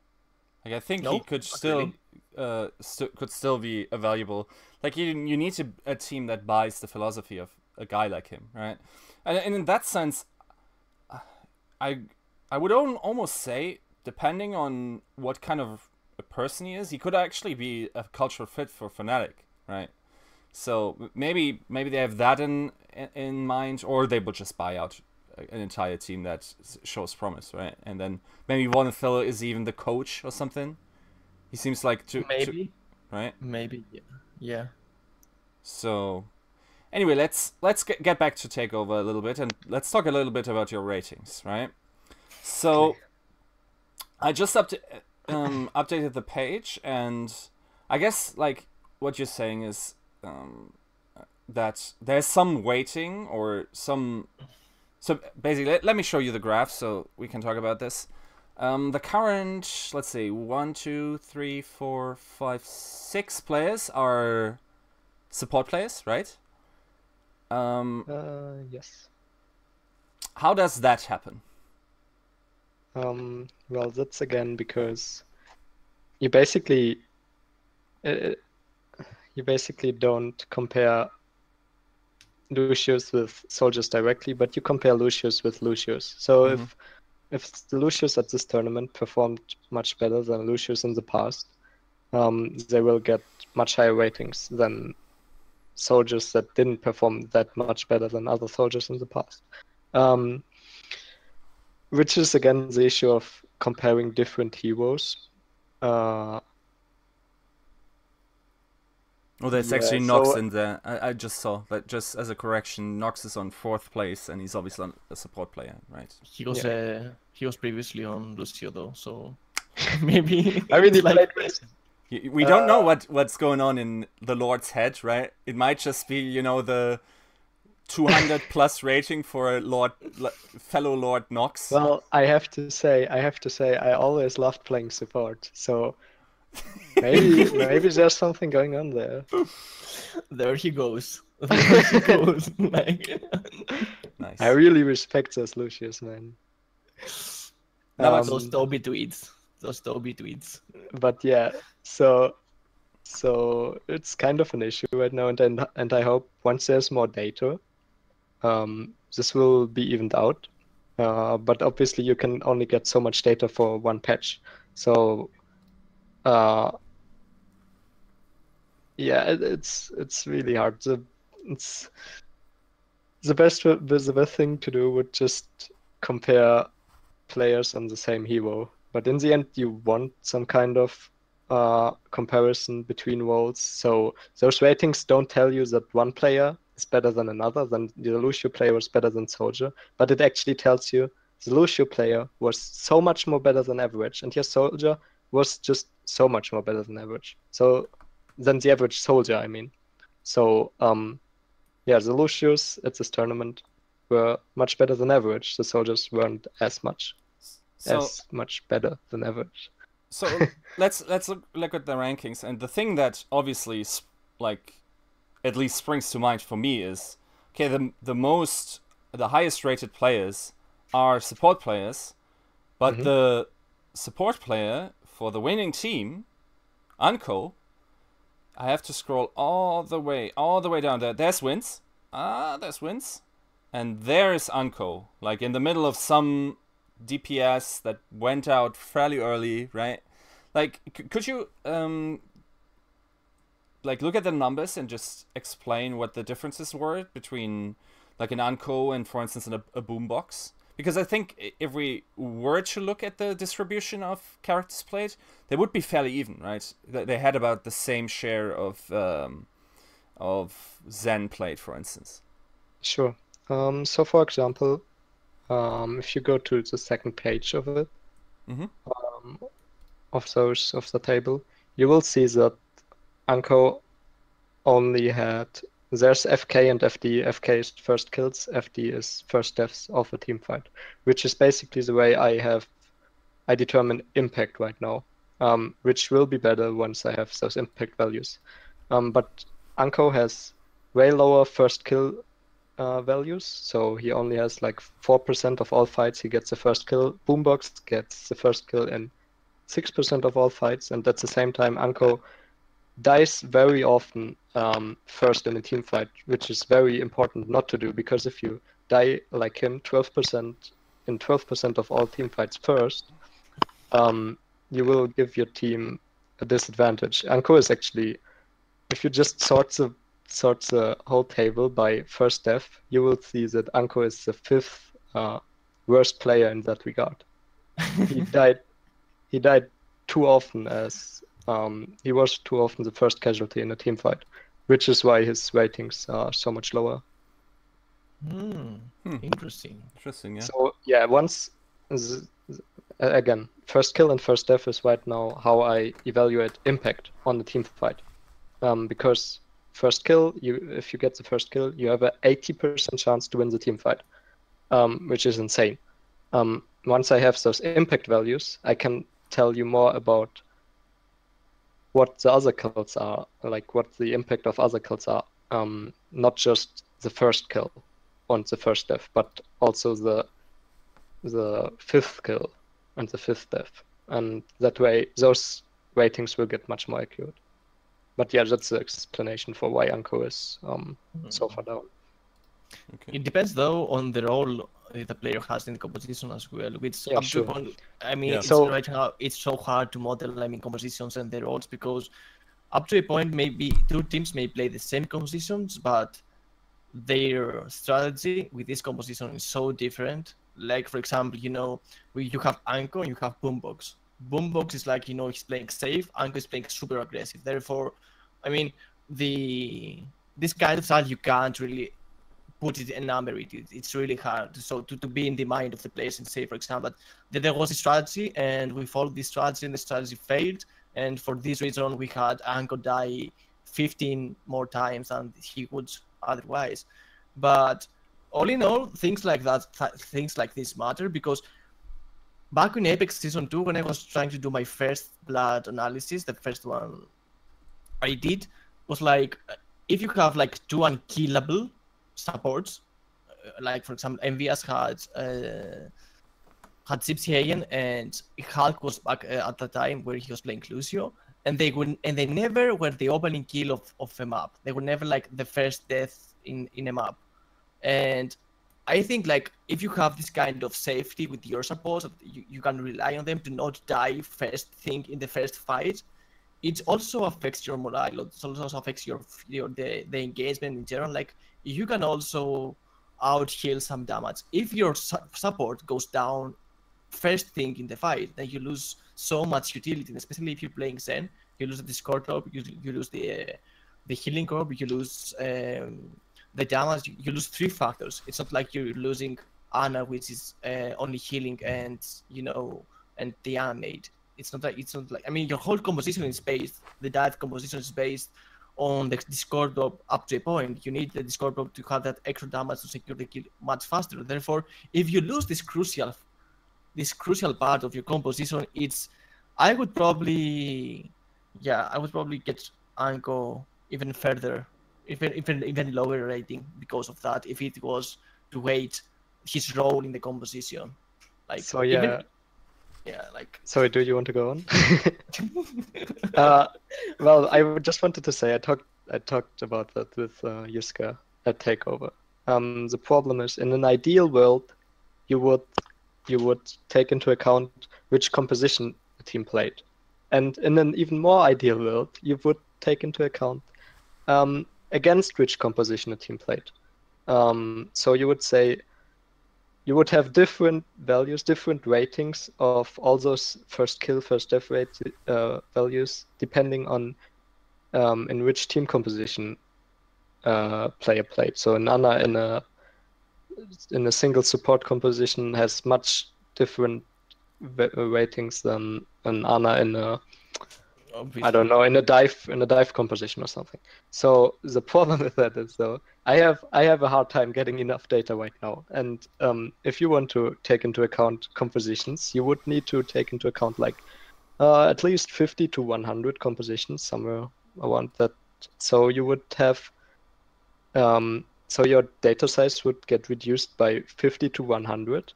Like I think he could still could still be a valuable. Like you need a team that buys the philosophy of a guy like him, right? And in that sense, I would almost say, depending on what kind of a person he is, he could actually be a cultural fit for Fnatic, right? So maybe they have that in mind, or they would just buy out an entire team that shows promise, right? And then maybe one fellow is even the coach or something. He seems like right? Maybe, yeah. So. Anyway, let's get back to TakeOver a little bit, and let's talk a little bit about your ratings, right? So, okay. I just updated the page, and I guess like what you're saying is that there's some weighting or some. So basically, let me show you the graph so we can talk about this. The current, let's see, 1, 2, 3, 4, 5, 6 players are support players, right? Yes. How does that happen? Well, that's again because you basically don't compare Lucius with soldiers directly, but you compare Lucius with Lucius. So if the Lucius at this tournament performed much better than Lucius in the past, they will get much higher ratings than soldiers that didn't perform that much better than other soldiers in the past. Which is again the issue of comparing different heroes. Oh, there's Yeah, actually Nox so- in there. I just saw that. Just as a correction, Nox is on 4th place, and he's obviously a support player, right? He was previously on Lucio though, so maybe I mean, it's he like played with We don't know what's going on in the Lord's head, right? It might just be, you know, the 200 plus rating for a fellow Lord Nox. Well, I have to say, I always loved playing support. So maybe there's something going on there. there he goes. There he goes. Like, Nice. I really respect those Lucius, man. No, but those Toby tweets. Those Toby tweets. But yeah, so it's kind of an issue right now, and I hope once there's more data, this will be evened out. But obviously you can only get so much data for one patch. So yeah, it's really hard. The best thing to do would just compare players on the same hero. But in the end, you want some kind of comparison between roles. So those ratings don't tell you that one player is better than another, than the Lucio player was better than Soldier, but it actually tells you the Lucio player was so much more better than average, and your Soldier was just so much more better than average. So than the average Soldier, I mean. So yeah, the Lucius at this tournament were much better than average. The Soldiers weren't as much better than average. So let's look at the rankings, and the thing that obviously like at least springs to mind for me is, okay, the highest rated players are support players, but the support player for the winning team, Anko, I have to scroll all the way down there. There's Wins. There's Wins. And there's Anko, like in the middle of some DPS that went out fairly early, right? Like, could you like look at the numbers and just explain what the differences were between like an Anko and, for instance, a Boombox? Because I think if we were to look at the distribution of characters played, they would be fairly even, right? They had about the same share of Zen played, for instance. Sure. So for example, if you go to the second page of it, of the table, you will see that Anko only had, there's FK and FD. FK is first kills, FD is first deaths of a team fight, which is basically the way I determine impact right now, which will be better once I have those impact values. But Anko has way lower first kill values, so he only has like 4% of all fights he gets the first kill. Boombox gets the first kill in 6% of all fights, and at the same time Anko dies very often first in a team fight, which is very important not to do, because if you die like him 12% in 12% of all team fights first, you will give your team a disadvantage. Anko is actually, if you just sort the whole table by first death, you will see that Anko is the 5th worst player in that regard. He died too often, as he was too often the first casualty in a team fight, which is why his ratings are so much lower. Interesting. Interesting, yeah. So yeah, again, first kill and first death is right now how I evaluate impact on the team fight, because first kill, if you get the first kill, you have a 80% chance to win the team fight, which is insane. Once I have those impact values, I can tell you more about what the other kills are, like what the impact of other kills are. Not just the first kill and the first death, but also the fifth kill and the fifth death. And that way, those ratings will get much more accurate. But yeah, that's the explanation for why Anko is so far down. Okay. It depends though on the role the player has in the composition as well. Which Yeah, up to sure. a point, I mean, Yeah. it's So- right now it's so hard to model. I mean, compositions and the roles because up to a point, maybe two teams may play the same compositions, but their strategy with this composition is so different. Like for example, you have Anko and you have Boombox. Boombox is like he's playing safe. Anko is playing super aggressive. Therefore, I mean this kind of style you can't really put it in number. It's really hard. So to be in the mind of the players and say, for example, that there was a strategy and we followed this strategy and the strategy failed. And for this reason, we had Anko die 15 more times than he would otherwise. But all in all, things like that, things like this matter because back in Apex Season 2, when I was trying to do my first blood analysis, the first one I did was like, if you have like two unkillable supports, like for example, MVS had Gypsy Hagen and Hulk was back at the time where he was playing Lucio, and they never were the opening kill of a map. They were never like the first death in a map. And I think like if you have this kind of safety with your supports, you can rely on them to not die first thing in the first fight. It also affects your morale. It also affects the engagement in general. Like you can also out heal some damage. If your support goes down first thing in the fight, then you lose so much utility, and especially if you're playing Zen, you lose the Discord orb, you lose the healing orb, you lose the damage, you lose three factors. It's not like you're losing Ana, which is only healing and and the animate. It's not like I mean your whole composition is based, the dive composition is based on the Discord orb up to a point. You need the Discord orb to have that extra damage to secure the kill much faster. Therefore, if you lose this crucial part of your composition, I would probably get Anko even further, even lower rating because of that, if it was to weight his role in the composition. Like So yeah. Like Sorry, do you want to go on? Well, just wanted to say I talked about that with Yuska at Takeover. The problem is in an ideal world, you would take into account which composition the team played, and in an even more ideal world, you would take into account against which composition a team played. So you would say you would have different values, different ratings of all those first kill, first death rate values, depending on in which team composition player played. So an Ana in a single support composition has much different ratings than an Ana in a obviously. I don't know, in a dive composition or something. So the problem with that is though I have a hard time getting enough data right now. And if you want to take into account compositions, you would need to take into account like at least 50 to 100 compositions, somewhere around that. So you would have so your data size would get reduced by 50 to 100.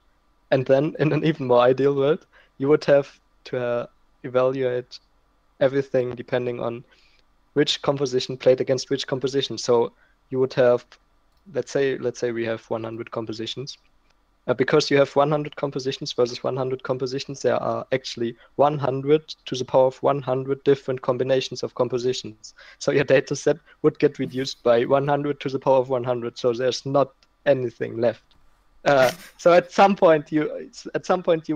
And then in an even more ideal world, you would have to evaluate everything depending on which composition played against which composition. So you would have, let's say we have 100 compositions. Because you have 100 compositions versus 100 compositions, there are actually 100 to the power of 100 different combinations of compositions. So your data set would get reduced by 100 to the power of 100. So there's not anything left. So at some point you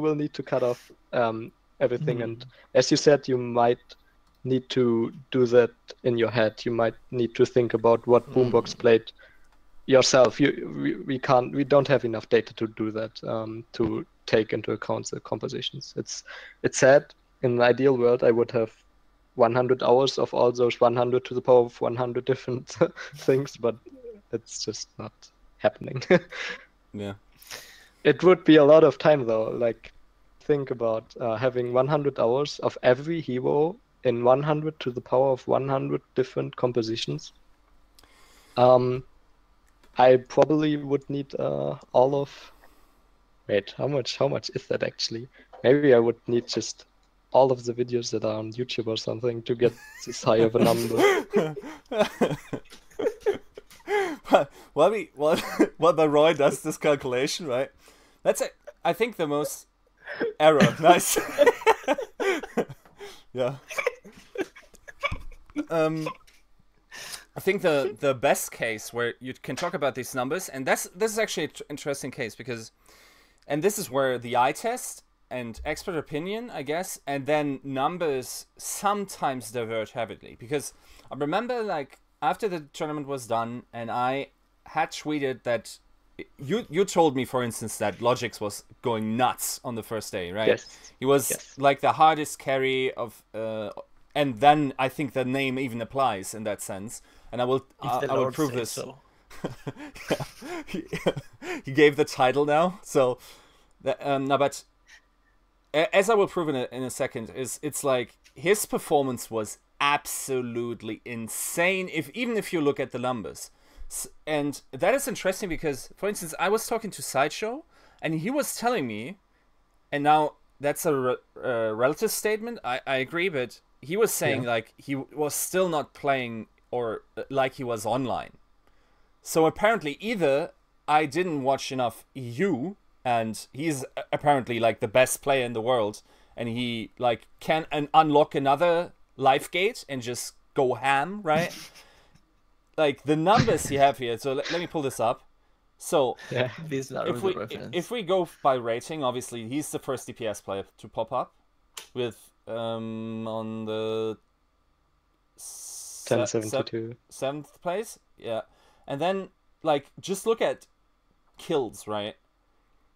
will need to cut off everything. And as you said, you might need to do that in your head. You might need to think about what Boombox played yourself. We don't have enough data to do that, to take into account the compositions. It's sad. In an ideal world, I would have 100 hours of all those 100 to the power of 100 different things, but it's just not happening. Yeah. It would be a lot of time though. Like, think about having 100 hours of every hero in 100 to the power of 100 different compositions. I probably would need all of. Wait, how much is that actually? Maybe I would need just all of the videos that are on YouTube or something to get this high of a number. While Barroi does this calculation, right? That's it. I think the most error. Nice. Yeah. I think the best case where you can talk about these numbers, and this is actually an interesting case because, and this is where the eye test and expert opinion, I guess, and then numbers sometimes diverge heavily. Because I remember, like, after the tournament was done, and I had tweeted that you told me, for instance, that Logix was going nuts on the first day, right? Yes. He was like the hardest carry of, and then I think the name even applies in that sense. And I will prove this. So. He gave the title now, so no, but as I will prove in a second, it's like his performance was absolutely insane. Even if you look at the numbers, and that is interesting because, for instance, I was talking to Sideshow, and he was telling me, and now that's a relative statement. I agree, but he was saying like he was still not playing or like he was online. So apparently either I didn't watch enough EU, and he's apparently like the best player in the world, and he like can unlock another life gate and just go ham, right? Like the numbers you have here. So let me pull this up. So if we go by rating, obviously he's the first DPS player to pop up with on the 1072 7th place, yeah. And then like just look at kills, right?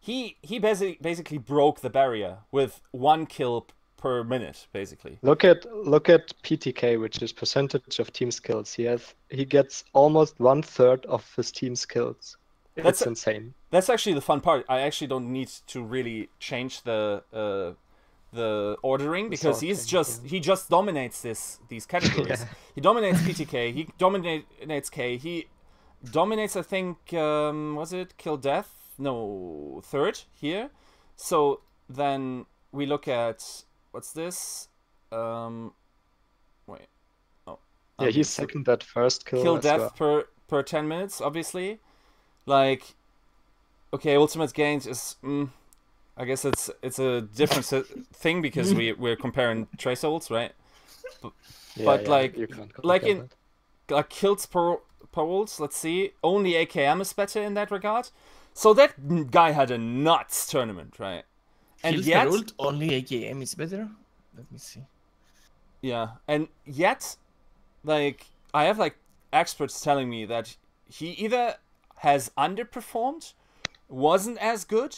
He basically broke the barrier with 1 kill per minute, basically. Look at PTK, which is percentage of team skills. He gets almost 1/3 of his team's kills. That's insane. That's actually the fun part. I actually don't need to really change the ordering because he just dominates these categories. He dominates PTK. He dominates K. He dominates, I think, was it Kill Death? No, 3rd here. So then we look at what's this? Wait. Oh. Yeah, he's second at first kill death per 10 minutes, obviously. Like, okay, ultimate gains is. I guess it's a different thing because we're comparing trace ults, right? But like in like kills per ults, let's see, only AKM is better in that regard. So that guy had a nuts tournament, right? And kills yet per ult, only AKM is better. Let me see. Yeah, and yet, like I have like experts telling me that he either has underperformed, wasn't as good.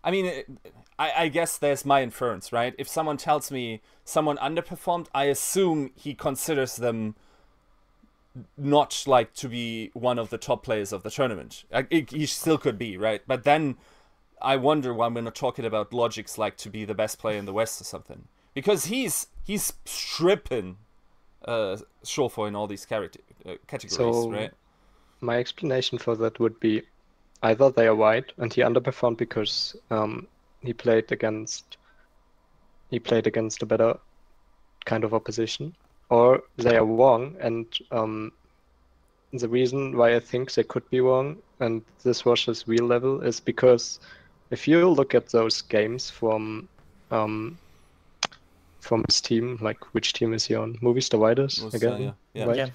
I mean, I guess there's my inference, right? If someone tells me someone underperformed, I assume he considers them not like to be one of the top players of the tournament. He still could be, right? But then I wonder why we're not talking about Logix like to be the best player in the West or something. Because he's stripping Shofu in all these categories, so, right? My explanation for that would be either they are white and he underperformed because he played against a better kind of opposition, or they are wrong, and the reason why I think they could be wrong, and this was his real level, is because if you look at those games from his team, like which team is he on? Movistar Riders again, right? Yeah.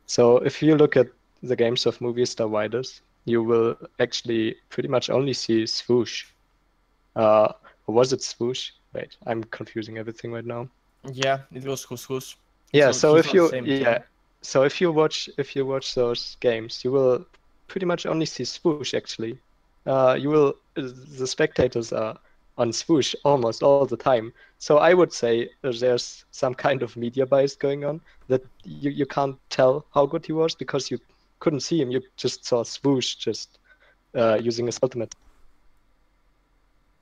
So if you look at the games of Movistar Riders, you will actually pretty much only see swoosh. Or was it swoosh? Wait, I'm confusing everything right now. Yeah, it was swoosh. Yeah, so if you watch those games, you will pretty much only see swoosh actually. The spectators are on swoosh almost all the time. So I would say there's some kind of media bias going on, that you can't tell how good he was because you couldn't see him. You just saw swoosh just using his ultimate.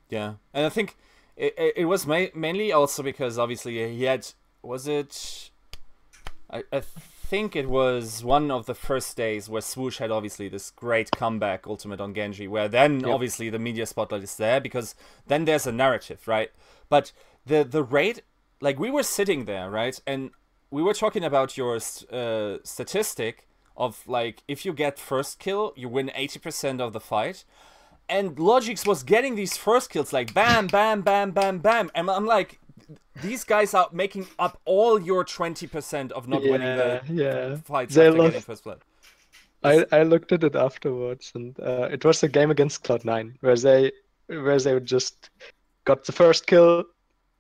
Yeah, and I think it was mainly also because obviously he had, was it? I think it was one of the first days where Swoosh had obviously this great comeback ultimate on Genji, where then obviously the media spotlight is there because then there's a narrative, right? But the rate, like we were sitting there, right, and we were talking about your statistic of like if you get first kill, you win 80% of the fight. And Logix was getting these first kills like bam, bam, bam, bam, bam. And I'm like, these guys are making up all your 20% of not winning the fights they after getting first blood. I looked at it afterwards, and it was a game against Cloud9 where they just got the first kill,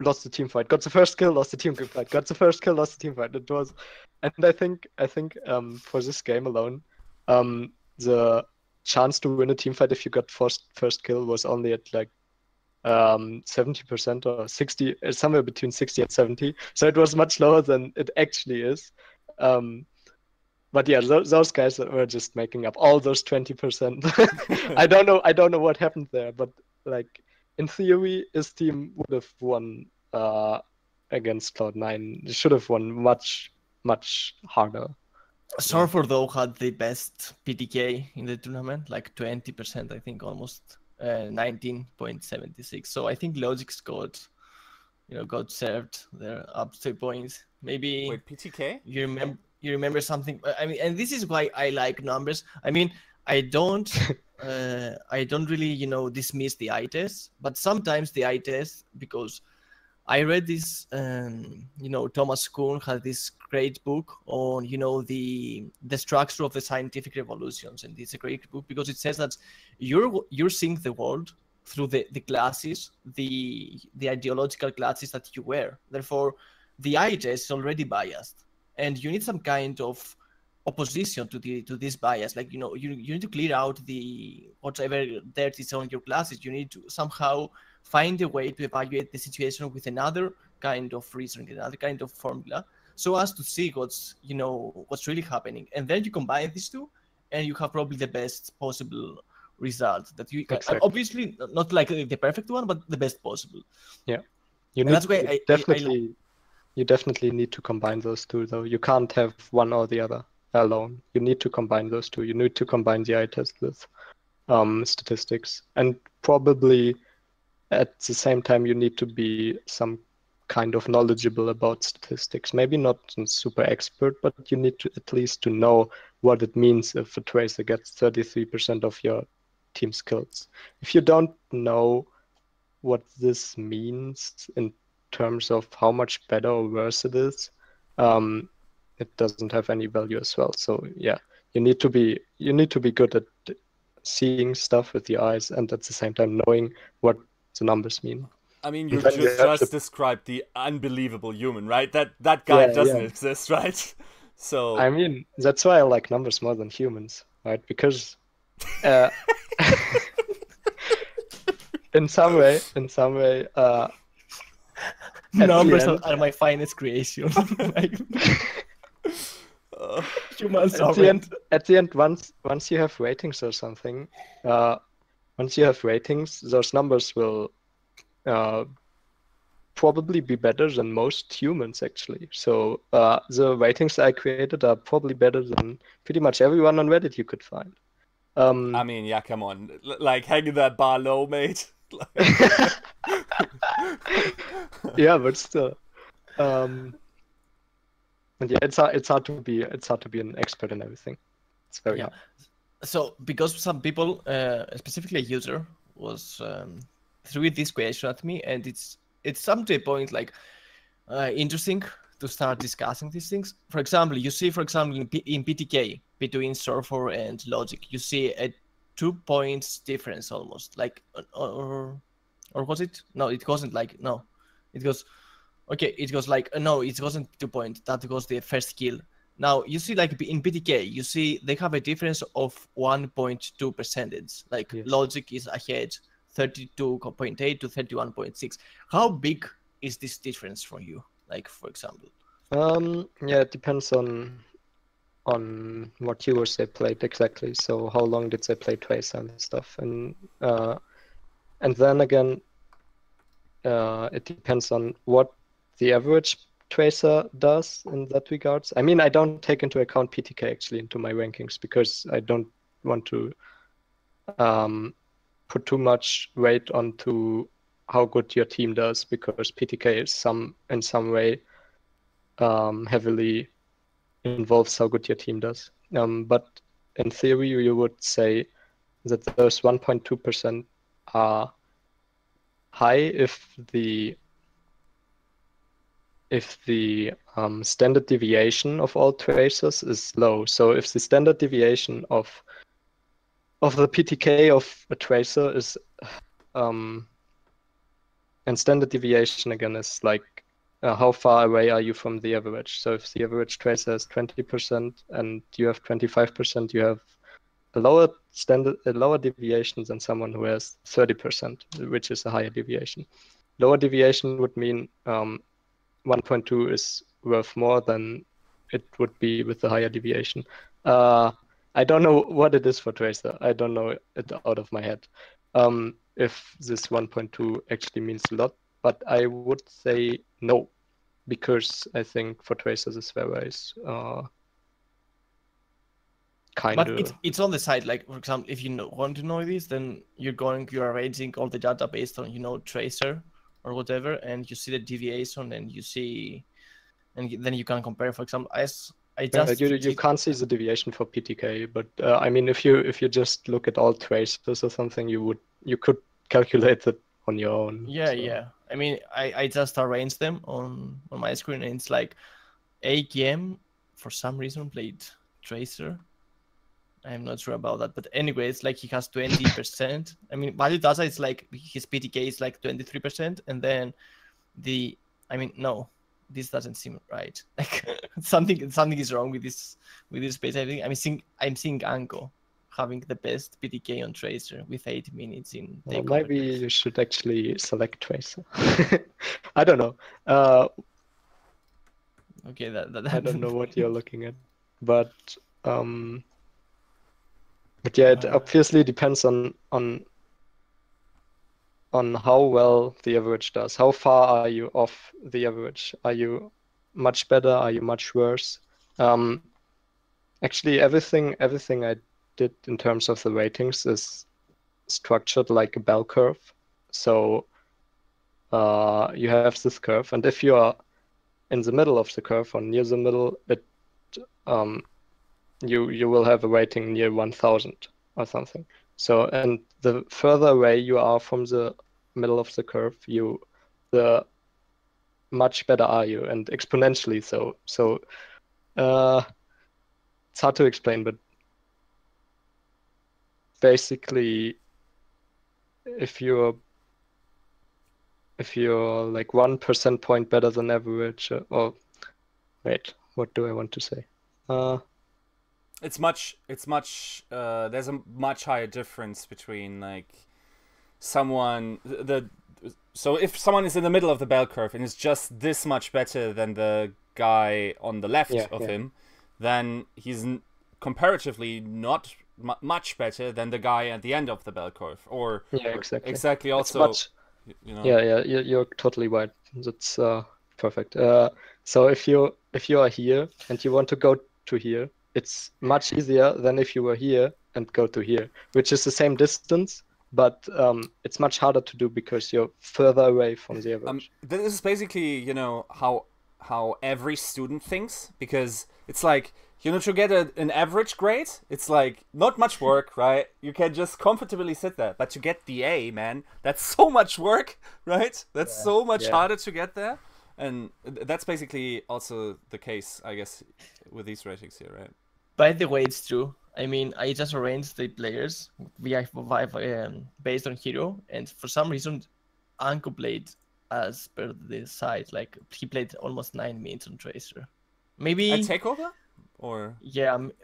lost the team fight, got the first kill, lost the team fight, got the first kill, lost the team fight. It was, and I think for this game alone, the chance to win a team fight if you got first kill was only at like 70% or 60, somewhere between 60 and 70. So it was much lower than it actually is. But yeah, those guys were just making up all those 20%. I don't know what happened there, but like in theory, his team would have won against Cloud9. They should have won much harder. Surfer though had the best PTK in the tournament, like 20%, I think, almost 19.76. So I think Logix got served there up to points. Maybe. Wait, PTK? You remember something? I mean, and this is why I like numbers. I mean, I don't really dismiss the eye test, but sometimes the eye test, because I read this, Thomas Kuhn had this great book on, the structure of the scientific revolutions. And it's a great book because it says that you're seeing the world through the glasses, the ideological glasses that you wear. Therefore, the eye test is already biased. And you need some kind of opposition to this bias. Like, you need to clear out the whatever dirt is on your glasses. You need to somehow find a way to evaluate the situation with another kind of reasoning, another kind of formula, so as to see what's really happening. And then you combine these two, and you have probably the best possible result that you can. Exactly. Obviously not like the perfect one, but the best possible. Yeah, you definitely need to combine those two, though. You can't have one or the other alone. You need to combine those two. You need to combine the eye test with statistics, and probably at the same time you need to be some kind of knowledgeable about statistics. Maybe not a super expert, but you need to at least to know what it means if a tracer gets 33% of your team's kills. If you don't know what this means in terms of how much better or worse it is, it doesn't have any value as well. So yeah, you need to be good at seeing stuff with the eyes and at the same time knowing what the numbers mean. I mean, you just described the unbelievable human, right? That guy doesn't exist, right? So I mean, that's why I like numbers more than humans, right? Because in some way, numbers are my finest creation. Humans at the end, once you have ratings or something, those numbers will probably be better than most humans, actually. So the ratings I created are probably better than pretty much everyone on Reddit you could find. I mean, yeah, come on, like hanging that bar low, mate. Yeah, but still. And yeah, it's hard to be an expert in everything. It's very hard. So because some people, specifically a user, was threw this question at me, and it's come to a point like interesting to start discussing these things. For example, you see, in PTK between Surfer and Logic, you see a 2 points difference almost, like or was it? No, it wasn't like no, it goes. Okay, it was like, no, it wasn't 2 points. That was the first kill. Now, you see, like, in PTK, you see they have a difference of 1.2%. Like, yes. Logic is ahead 32.8 to 31.6. How big is this difference for you? Like, for example. Yeah, it depends on what viewers they played exactly. So how long did they play Tracer and stuff, and then again, it depends on what the average Tracer does in that regards. I mean, I don't take into account PTK actually into my rankings because I don't want to put too much weight onto how good your team does, because PTK is in some way heavily involves how good your team does. But in theory, you would say that those 1.2% are high if the standard deviation of all tracers is low. So if the standard deviation of the PTK of a tracer is and standard deviation again is like how far away are you from the average. So if the average tracer is 20% and you have 25%, you have a lower deviation than someone who has 30%, which is a higher deviation. Lower deviation would mean 1.2 is worth more than it would be with the higher deviation. I don't know what it is for Tracer. I don't know it out of my head. If this 1.2 actually means a lot, but I would say no, because I think for Tracer this varies kind But of. it's on the side. Like, for example, if you want to know this, then you are arranging all the data based on Tracer or whatever, and you see the deviation, and you see, and then you can compare. For example, you can't see the deviation for PTK, but I mean, if you just look at all tracers or something, you could calculate it on your own. Yeah, so. yeah. I mean, I just arranged them on my screen, and it's like AKM for some reason played Tracer. I'm not sure about that, but anyway, it's like he has 20%. I mean, Value Data is like his PTK is like 23%, and then no, this doesn't seem right. Like something is wrong with this space. I think I'm seeing Anko having the best PTK on Tracer with 8 minutes in takeover. Maybe you should actually select Tracer. I don't know. Okay, that I don't know what you're looking at, but yeah, it obviously depends on how well the average does. How far are you off the average? Are you much better? Are you much worse? Actually, everything I did in terms of the ratings is structured like a bell curve. So you have this curve, and if you are in the middle of the curve or near the middle, you will have a rating near 1000 or something. So, and the further away you are from the middle of the curve, the much better are you, and exponentially so. So it's hard to explain, but basically, if you're like 1% point better than average, or wait, what do I want to say? It's much there's a much higher difference between like someone so if someone is in the middle of the bell curve and is just this much better than the guy on the left of him, then he's comparatively not much better than the guy at the end of the bell curve. Or exactly also you're totally right. That's perfect. So if you are here and you want to go to here, it's much easier than if you were here and go to here, which is the same distance, but it's much harder to do because you're further away from the average. This is basically, how every student thinks, because it's like, to get an average grade, it's like not much work, right? You can just comfortably sit there. But to get the A, man, that's so much work, right? That's so much harder to get there. And that's basically also the case, I guess, with these ratings here, right? By the way, it's true. I mean, I just arranged the players based on hero, and for some reason, Anko played as per the side. Like, he played almost 9 minutes on Tracer. Maybe a takeover, or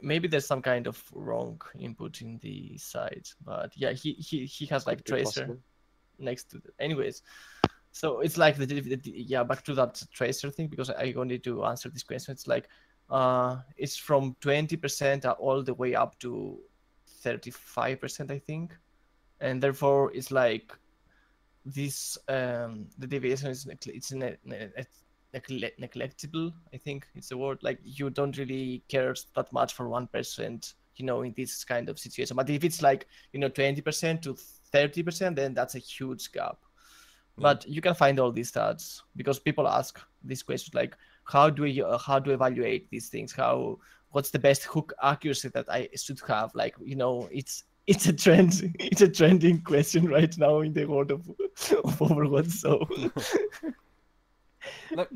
maybe there's some kind of wrong input in the side, but yeah, he has like Tracer. next to it. Anyways, so it's like yeah, back to that tracer thing, because I wanted to answer this question. It's like it's from 20% all the way up to 35%, I think, and therefore it's like this the deviation is neglectable, I think it's the word. Like you don't really care that much for 1%, you know, in this kind of situation. But if it's like, you know, 20% to 30%, then that's a huge gap. But you can find all these stats because people ask these questions like, how do I evaluate these things? What's the best hook accuracy that I should have? Like, you know, it's a trend. It's a trending question right now in the world of Overwatch. So let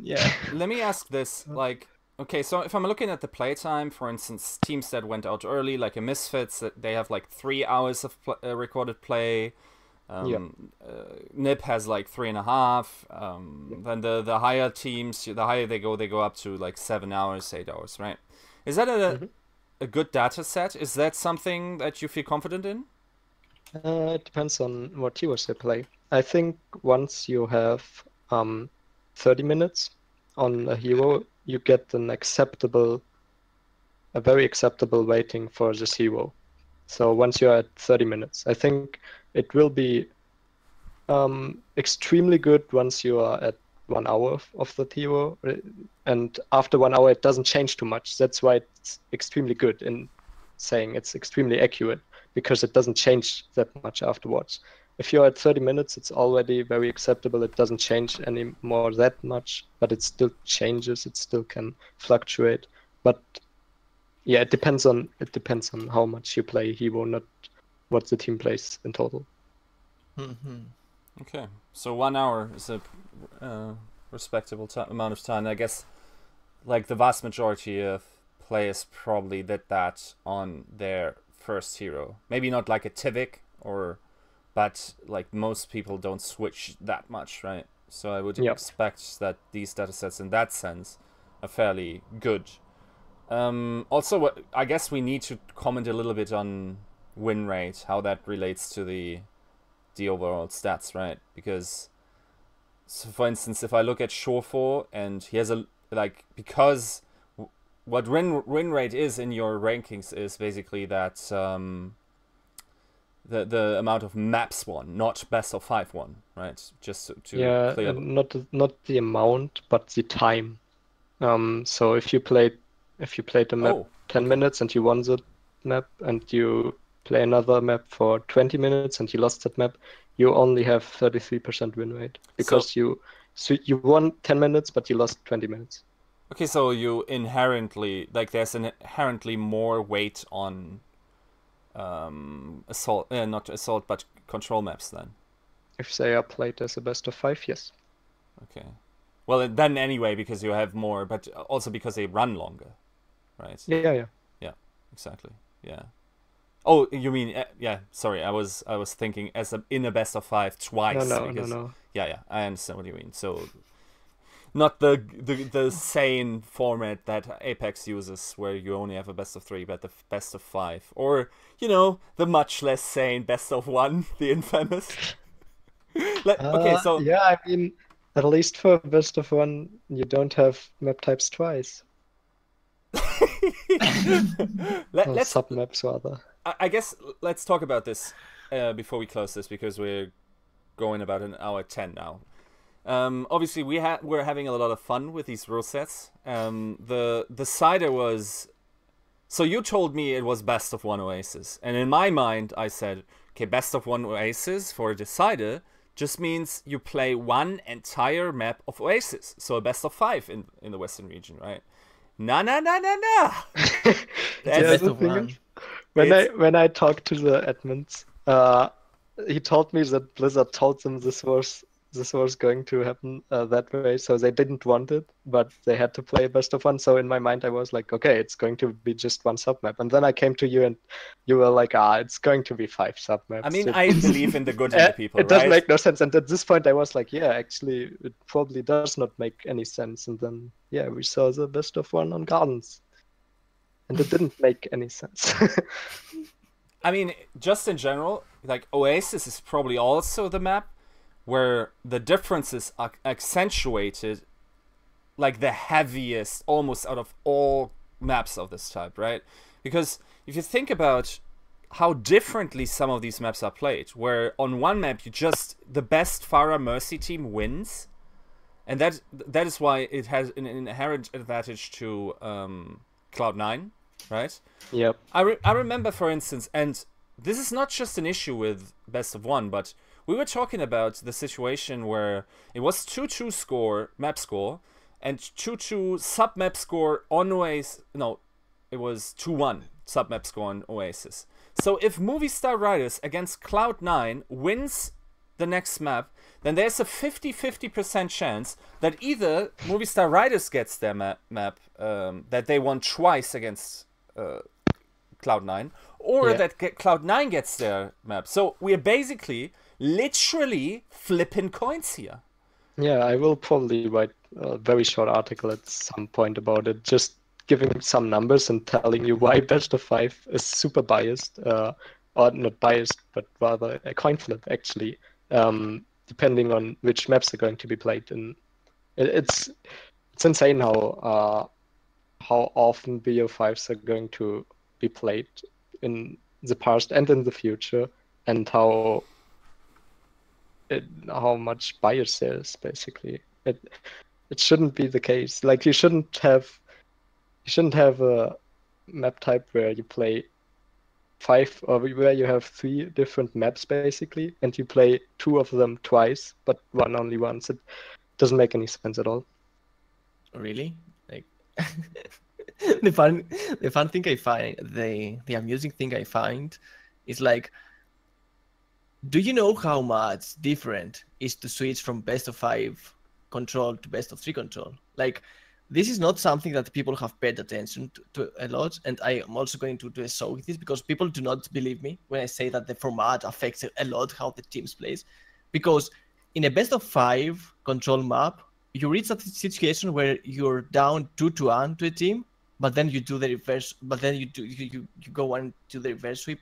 me ask this. Like, okay, so if I'm looking at the playtime, for instance, teams that went out early, like a Misfits, they have like 3 hours of recorded play. NIP has like 3.5. Then the higher teams, the higher they go up to like 7 hours, 8 hours, right? Is that a good data set? Is that something that you feel confident in? It depends on what heroes they play. I think once you have 30 minutes on a hero, you get a very acceptable rating for this hero. So once you're at 30 minutes, I think it will be extremely good once you are at 1 hour of the hero, and after 1 hour it doesn't change too much. That's why it's extremely good in saying it's extremely accurate, because it doesn't change that much afterwards. If you're at 30 minutes, it's already very acceptable. It doesn't change anymore that much, but it still changes. It still can fluctuate. But yeah, it depends on how much you play hero, not what the team plays in total. Okay, so 1 hour is a respectable amount of time. I guess, like the vast majority of players probably did that on their first hero. Maybe not like a Tivik, but like most people don't switch that much, right? So I would expect that these datasets, in that sense, are fairly good. Also, I guess we need to comment a little bit on win rate, how that relates to the overall stats, right? Because, so for instance, if I look at Shorefall, and he has because what win rate is in your rankings is basically that the amount of maps won, not best of 5 won, right? Just to clear. Not the amount, but the time. So if you played a map 10 minutes and you won the map, and you play another map for 20 minutes and you lost that map, you only have 33% win rate, because you won 10 minutes but you lost 20 minutes. Okay, so you inherently, like, there's inherently more weight on assault, not assault, but control maps then. If they are played as a best of 5, yes. Okay. Well, then anyway, because you have more, but also because they run longer, right? Yeah, exactly. Yeah. Oh, you mean Sorry, I was thinking in a best of 5 twice. No. Yeah, I understand what you mean. So, not the sane format that Apex uses, where you only have a best of 3, but the best of 5, or the much less sane best of 1, the infamous. Okay, so yeah, I mean, at least for best of 1, you don't have map types twice. Let's sub-maps rather. I guess let's talk about this before we close this, because we're going about an hour 10 now. Obviously, we're having a lot of fun with these rule sets. The Cider was... So you told me it was best of 1 Oasis. And in my mind, I said, okay, best of 1 Oasis for a Decider just means you play one entire map of Oasis. So a best of 5 in the Western region, right? Nah. That's the one. When I talked to the admins, he told me that Blizzard told them this was going to happen that way, so they didn't want it, but they had to play best of 1. So in my mind, I was like, okay, it's going to be just 1 submap. And then I came to you, and you were like, it's going to be 5 submaps. I mean, I believe in the good in the people, it doesn't make no sense. And at this point, I was like, yeah, actually, it probably does not make any sense. And then, yeah, we saw the best of 1 on Gardens. And it didn't make any sense. I mean, just in general, like, Oasis is probably also the map where the differences are accentuated like the heaviest almost out of all maps of this type, right? Because if you think about how differently some of these maps are played, where on one map the best Farah Mercy team wins, and that is why it has an inherent advantage to Cloud9, right? Yep. I remember, for instance, and this is not just an issue with best of one, but we were talking about the situation where it was 2-2 map score, and 2-2 sub-map score on Oasis. No, it was 2-1 sub-map score on Oasis. So if Movistar Riders against Cloud9 wins the next map, then there's a 50-50% chance that either Movistar Riders gets their map that they won twice against Cloud9, or that Cloud9 gets their map. So we're basically literally flipping coins here. Yeah, I will probably write a very short article at some point about it, just giving some numbers and telling you why best of 5 is super biased, or not biased, but rather a coin flip, actually, depending on which maps are going to be played. And it's insane how often BO5s are going to be played in the past and in the future, and how much bias there is, basically. It shouldn't be the case. Like, you shouldn't have a map type where you play 5, or where you have 3 different maps, basically, and you play 2 of them twice, but one only once. It doesn't make any sense at all. Really? Like the fun thing I find, the amusing thing I find is like, do you know how much different is to switch from best of 5 control to best of 3 control? Like, this is not something that people have paid attention to a lot, and I am also going to do a show with this because people do not believe me when I say that the format affects a lot how the teams plays. Because in a best of 5 control map, you reach that situation where you're down 2-1 to a team, but then you do the reverse, but then you go on to the reverse sweep,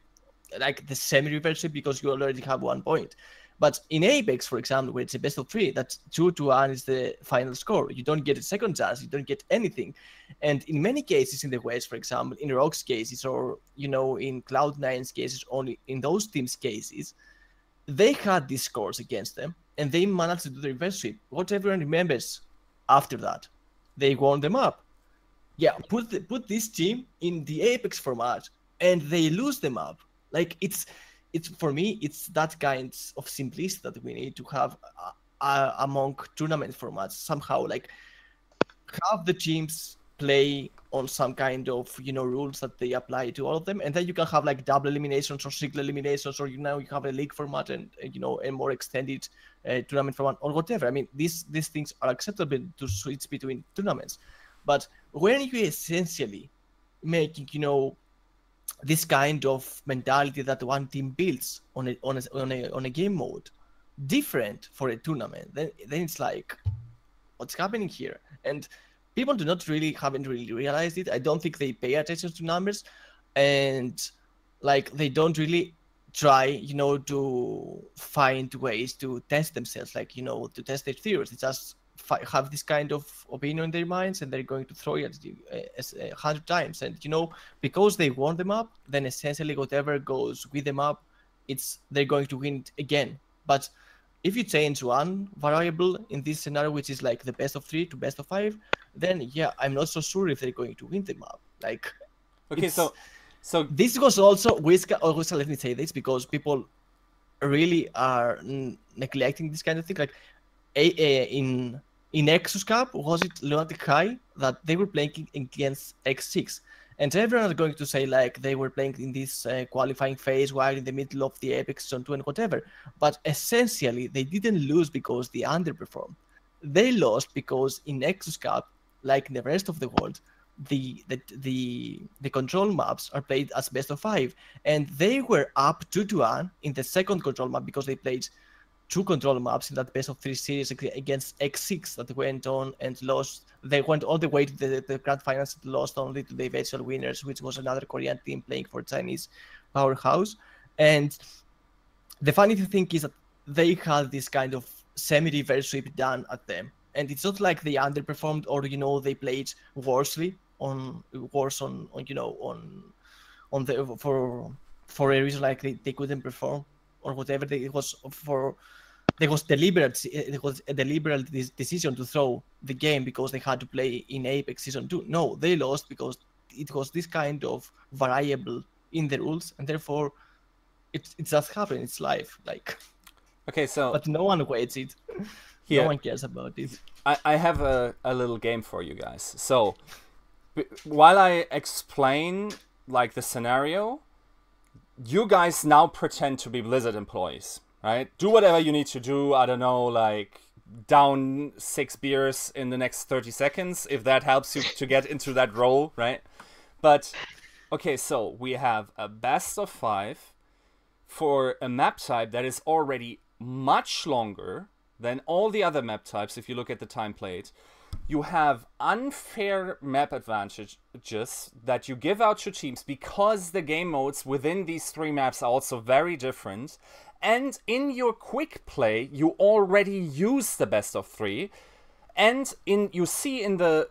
like the semi-reverse sweep, because you already have 1 point. But in Apex, for example, where it's a best of 3, that's 2-1 is the final score. You don't get a second chance, you don't get anything. And in many cases in the West, for example, in Rock's cases, or, you know, in Cloud9's cases, only in those teams' cases, they had these scores against them, and they managed to do the reverse sweep. What everyone remembers after that, they won them up. Yeah, put this team in the Apex format, and they lose them up. Like, it's for me, it's that kind of simplicity that we need to have among tournament formats. Somehow, like, have the teams play on some kind of, you know, rules that they apply to all of them, and then you can have like double eliminations or single eliminations, or you have a league format and, you know, a more extended tournament format or whatever. I mean, these things are acceptable to switch between tournaments, but when you essentially making, you know, this kind of mentality that one team builds on a game mode different for a tournament, then it's like, what's happening here? And people haven't really realized it. I don't think they pay attention to numbers, and like, they don't really try, you know, to find ways to test themselves, like, you know, to test their theories. They just have this kind of opinion in their minds, and they're going to throw it at you 100 times. And, you know, because they won them up, then essentially whatever goes with them up, they're going to win again. But if you change one variable in this scenario, which is like the best of 3 to best of 5, then yeah, I'm not so sure if they're going to win them up. Like, okay, so this was also also, let me say this, because people really are neglecting this kind of thing. Like, in Nexus Cup, was it Lunatic High that they were playing against X6? And everyone is going to say, like, they were playing in this qualifying phase while in the middle of the Apex Season 2 and whatever. But essentially, they didn't lose because they underperformed. They lost because in Nexus Cup, like in the rest of the world, the control maps are played as best of 5. And they were up 2-1 in the second control map because they played 2 control maps in that best of 3 series against X6 that went on and lost. They went all the way to the grand finals, lost only to the eventual winners, which was another Korean team playing for Chinese powerhouse. And the funny thing is that they had this kind of semi-reverse sweep done at them. And it's not like they underperformed or they played worsely on for a reason like they couldn't perform or whatever. It was a deliberate decision to throw the game because they had to play in Apex Season 2. No, they lost because it was this kind of variable in the rules, and therefore it just happened. It's life, like. Okay, so but no one waits it. here, no one cares about it. I have a little game for you guys. So while I explain like the scenario, you guys now pretend to be Blizzard employees, right? Do whatever you need to do. I don't know, like down 6 beers in the next 30 seconds, if that helps you to get into that role, right? But okay, so we have a best of 5 for a map type that is already much longer than all the other map types. If you look at the time played, you have unfair map advantages that you give out to teams because the game modes within these 3 maps are also very different. And in your quick play, you already use the best of 3. And you see in the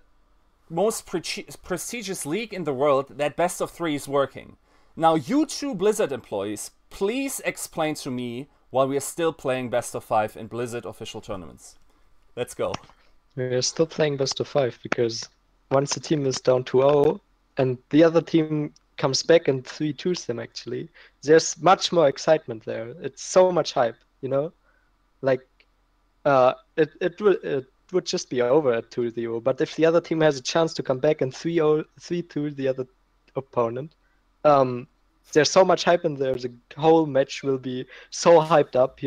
most prestigious league in the world that best of 3 is working. Now, you two Blizzard employees, please explain to me why we are still playing best of 5 in Blizzard official tournaments. Let's go. We're still playing best of 5 because once the team is down 2-0 and the other team comes back and 3-2s them, actually, there's much more excitement there. It's so much hype, Like, it would just be over at 2-0. But if the other team has a chance to come back and 3-2 the other opponent, there's so much hype in there. The whole match will be so hyped up,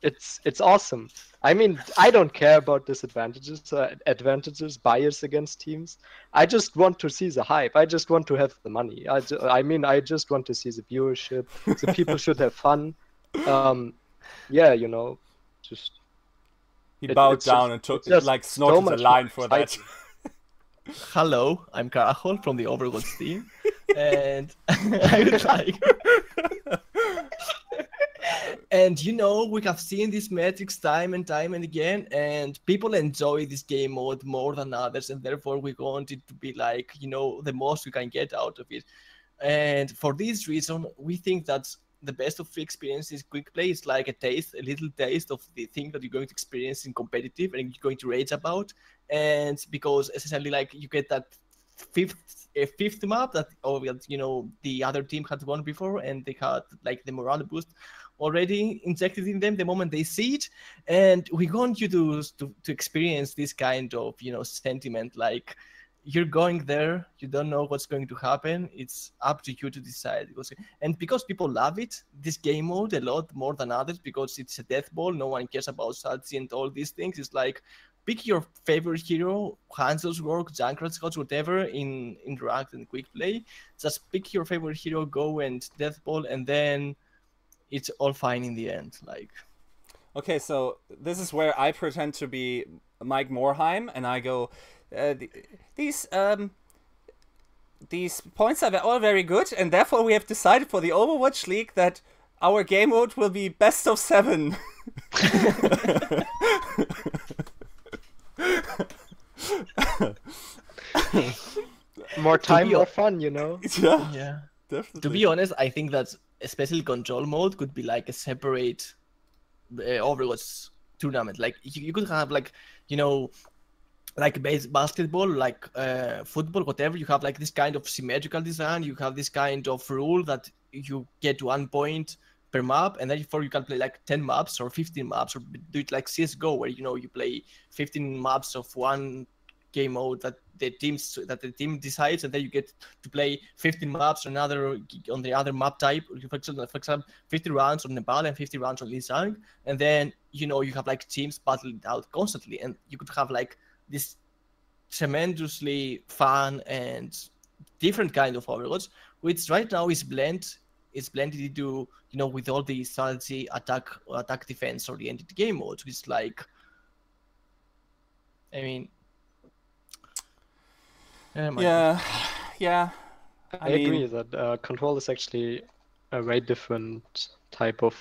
It's awesome. I mean, I don't care about disadvantages, advantages, bias against teams. I just want to see the hype. I just want to have the money. I just want to see the viewership. The people should have fun. Just... He bowed down and took, like, snorted a line for that. Hello, I'm Karahol from the Overwatch team, and I would like... And we have seen these metrics time and time and again, and people enjoy this game mode more than others, and therefore we want it to be like, the most we can get out of it. And for this reason, we think that the best of 3 experience is quick play. It's like a little taste of the thing that you're going to experience in competitive and you're going to rage about. And because essentially, like, you get that fifth map that the other team had won before, and they had like the morale boost already injected in them the moment they see it. And we want you to experience this kind of sentiment, like you're going there, you don't know what's going to happen, it's up to you to decide. And because people love it, this game mode, a lot more than others, because it's a death ball, no one cares about strategy and all these things. It's like, pick your favorite hero, Hanzo's work, Junkrat Scouts, whatever, in Interact and Quick Play. Just pick your favorite hero, go and death ball, and then it's all fine in the end. Like, okay, so this is where I pretend to be Mike Morheim, and I go, these points are all very good, and therefore we have decided for the Overwatch League that our game mode will be best of 7. More time, more fun, Yeah, definitely. To be honest, I think that especially control mode could be like a separate Overwatch tournament. Like you could have like like basketball, like football, whatever. You have like this kind of symmetrical design. You have this kind of rule that you get 1 point per map, and therefore you can play like 10 maps or 15 maps, or do it like CS:GO, where you play 15 maps of one game mode that the team decides, and then you get to play 15 maps on the other map type. For example, 50 rounds on Nepal and 50 rounds on Lee Sang, and then you have like teams battling out constantly, and you could have like this tremendously fun and different kind of Overwatch, which right now is blended into with all the strategy, attack defense oriented game modes, which is like, I mean, yeah. I agree that Control is actually a very different type of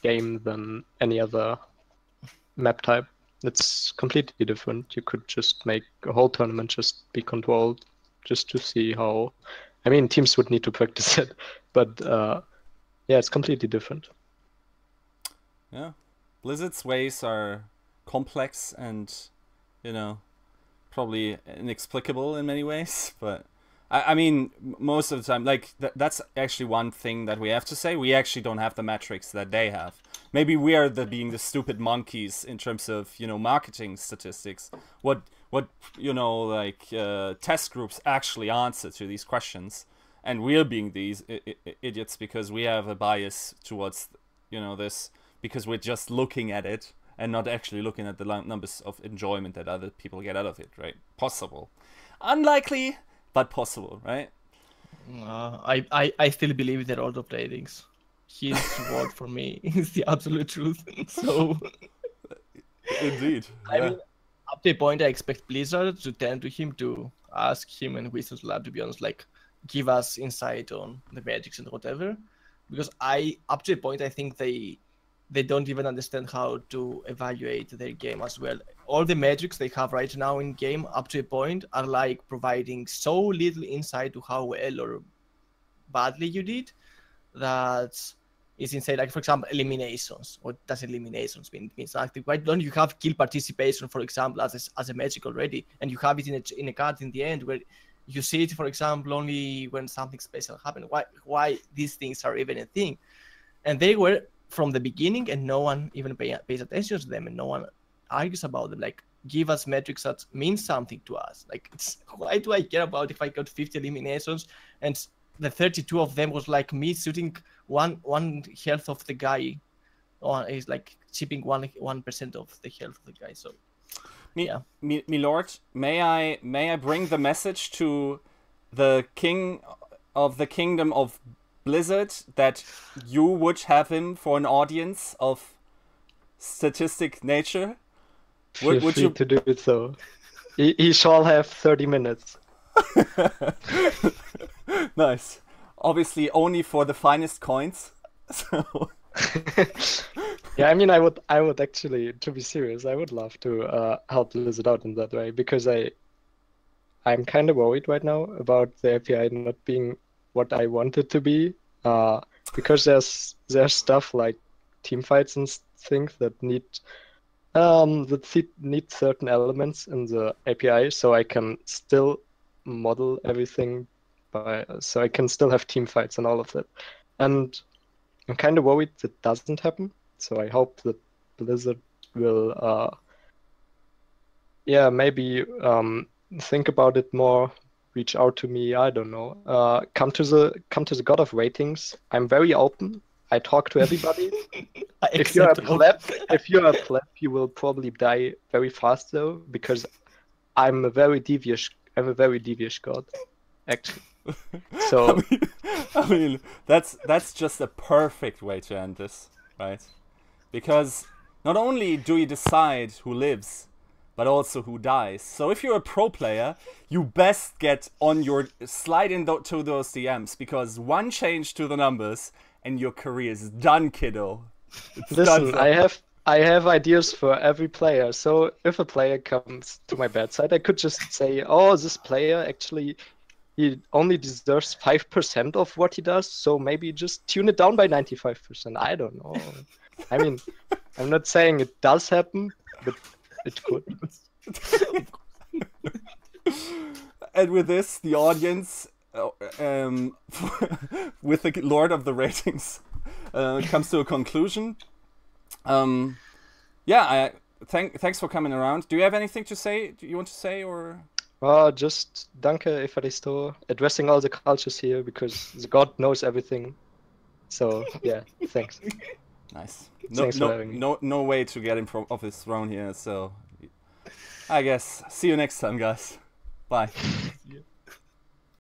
game than any other map type. It's completely different. You could just make a whole tournament just be controlled, just to see how. I mean, teams would need to practice it, but yeah, it's completely different. Yeah, Blizzard's ways are complex and, you know, probably inexplicable in many ways, but I mean, most of the time, like, that's actually one thing that we have to say. We actually don't have the metrics that they have. Maybe we are being the stupid monkeys in terms of, you know, marketing statistics. What you know, like, test groups actually answer to these questions. And we're being these idiots because we have a bias towards, you know, this, because we're just looking at it and not actually looking at the numbers of enjoyment that other people get out of it, right? Possible. Unlikely, but possible, right? I still believe in the Lord of ratings. His word for me is the absolute truth. So Indeed. I mean, up to a point, I expect Blizzard to turn to him to ask him and WinstonsLab, to be honest, like, give us insight on the metrics and whatever. Because up to a point, I think they don't even understand how to evaluate their game as well. All the metrics they have right now in game, up to a point, are like providing so little insight to how well or badly you did, that is insane. Like, for example, eliminations. What does eliminations mean? It means active. Why don't you have kill participation, for example, as a metric already, and you have it in a card in the end where you see it, for example, only when something special happened? Why these things are even a thing? And they were from the beginning, and no one even pays attention to them, and no one argues about them. Like, give us metrics that mean something to us. Like, why do I care about if I got 50 eliminations and the 32 of them was like me shooting one health of the guy, or is like chipping 1% of the health of the guy. So yeah. Me lord, may I bring the message to the king of the kingdom of Blizzard that you would have him for an audience of statistic nature? Feel free to do it so. He shall have 30 minutes. Nice. Obviously, only for the finest coins. So. Yeah, I mean, I would actually, to be serious, I would love to help Blizzard out in that way, because I'm kind of worried right now about the API not being what I want it to be, because there's stuff like team fights and things that need certain elements in the API, so I can still model everything so I can still have team fights and all of that. And I'm kind of worried that doesn't happen. So I hope that Blizzard will, maybe think about it more, reach out to me. I don't know. Come to the God of Ratings. I'm very open. I talk to everybody. If you're a pleb, you will probably die very fast though, because I'm a very devious god, actually. So I mean that's just a perfect way to end this, right? Because not only do you decide who lives, but also who dies. So if you're a pro player, you best get on your slide into those DMs, because one change to the numbers and your career is done, kiddo. Listen, I have ideas for every player. So if a player comes to my bedside, I could just say, "Oh, this player actually, he only deserves 5% of what he does, so maybe just tune it down by 95%. I don't know. I mean, I'm not saying it does happen, but it could." And with this, the audience, with the Lord of the Ratings, comes to a conclusion. Thanks for coming around. Do you have anything to say? Do you want to say, or? Just danke, Evaristo, addressing all the cultures here, because the God knows everything. So yeah, thanks. Nice. Thanks for having me. No way to get him off his throne here. So I guess see you next time, guys. Bye.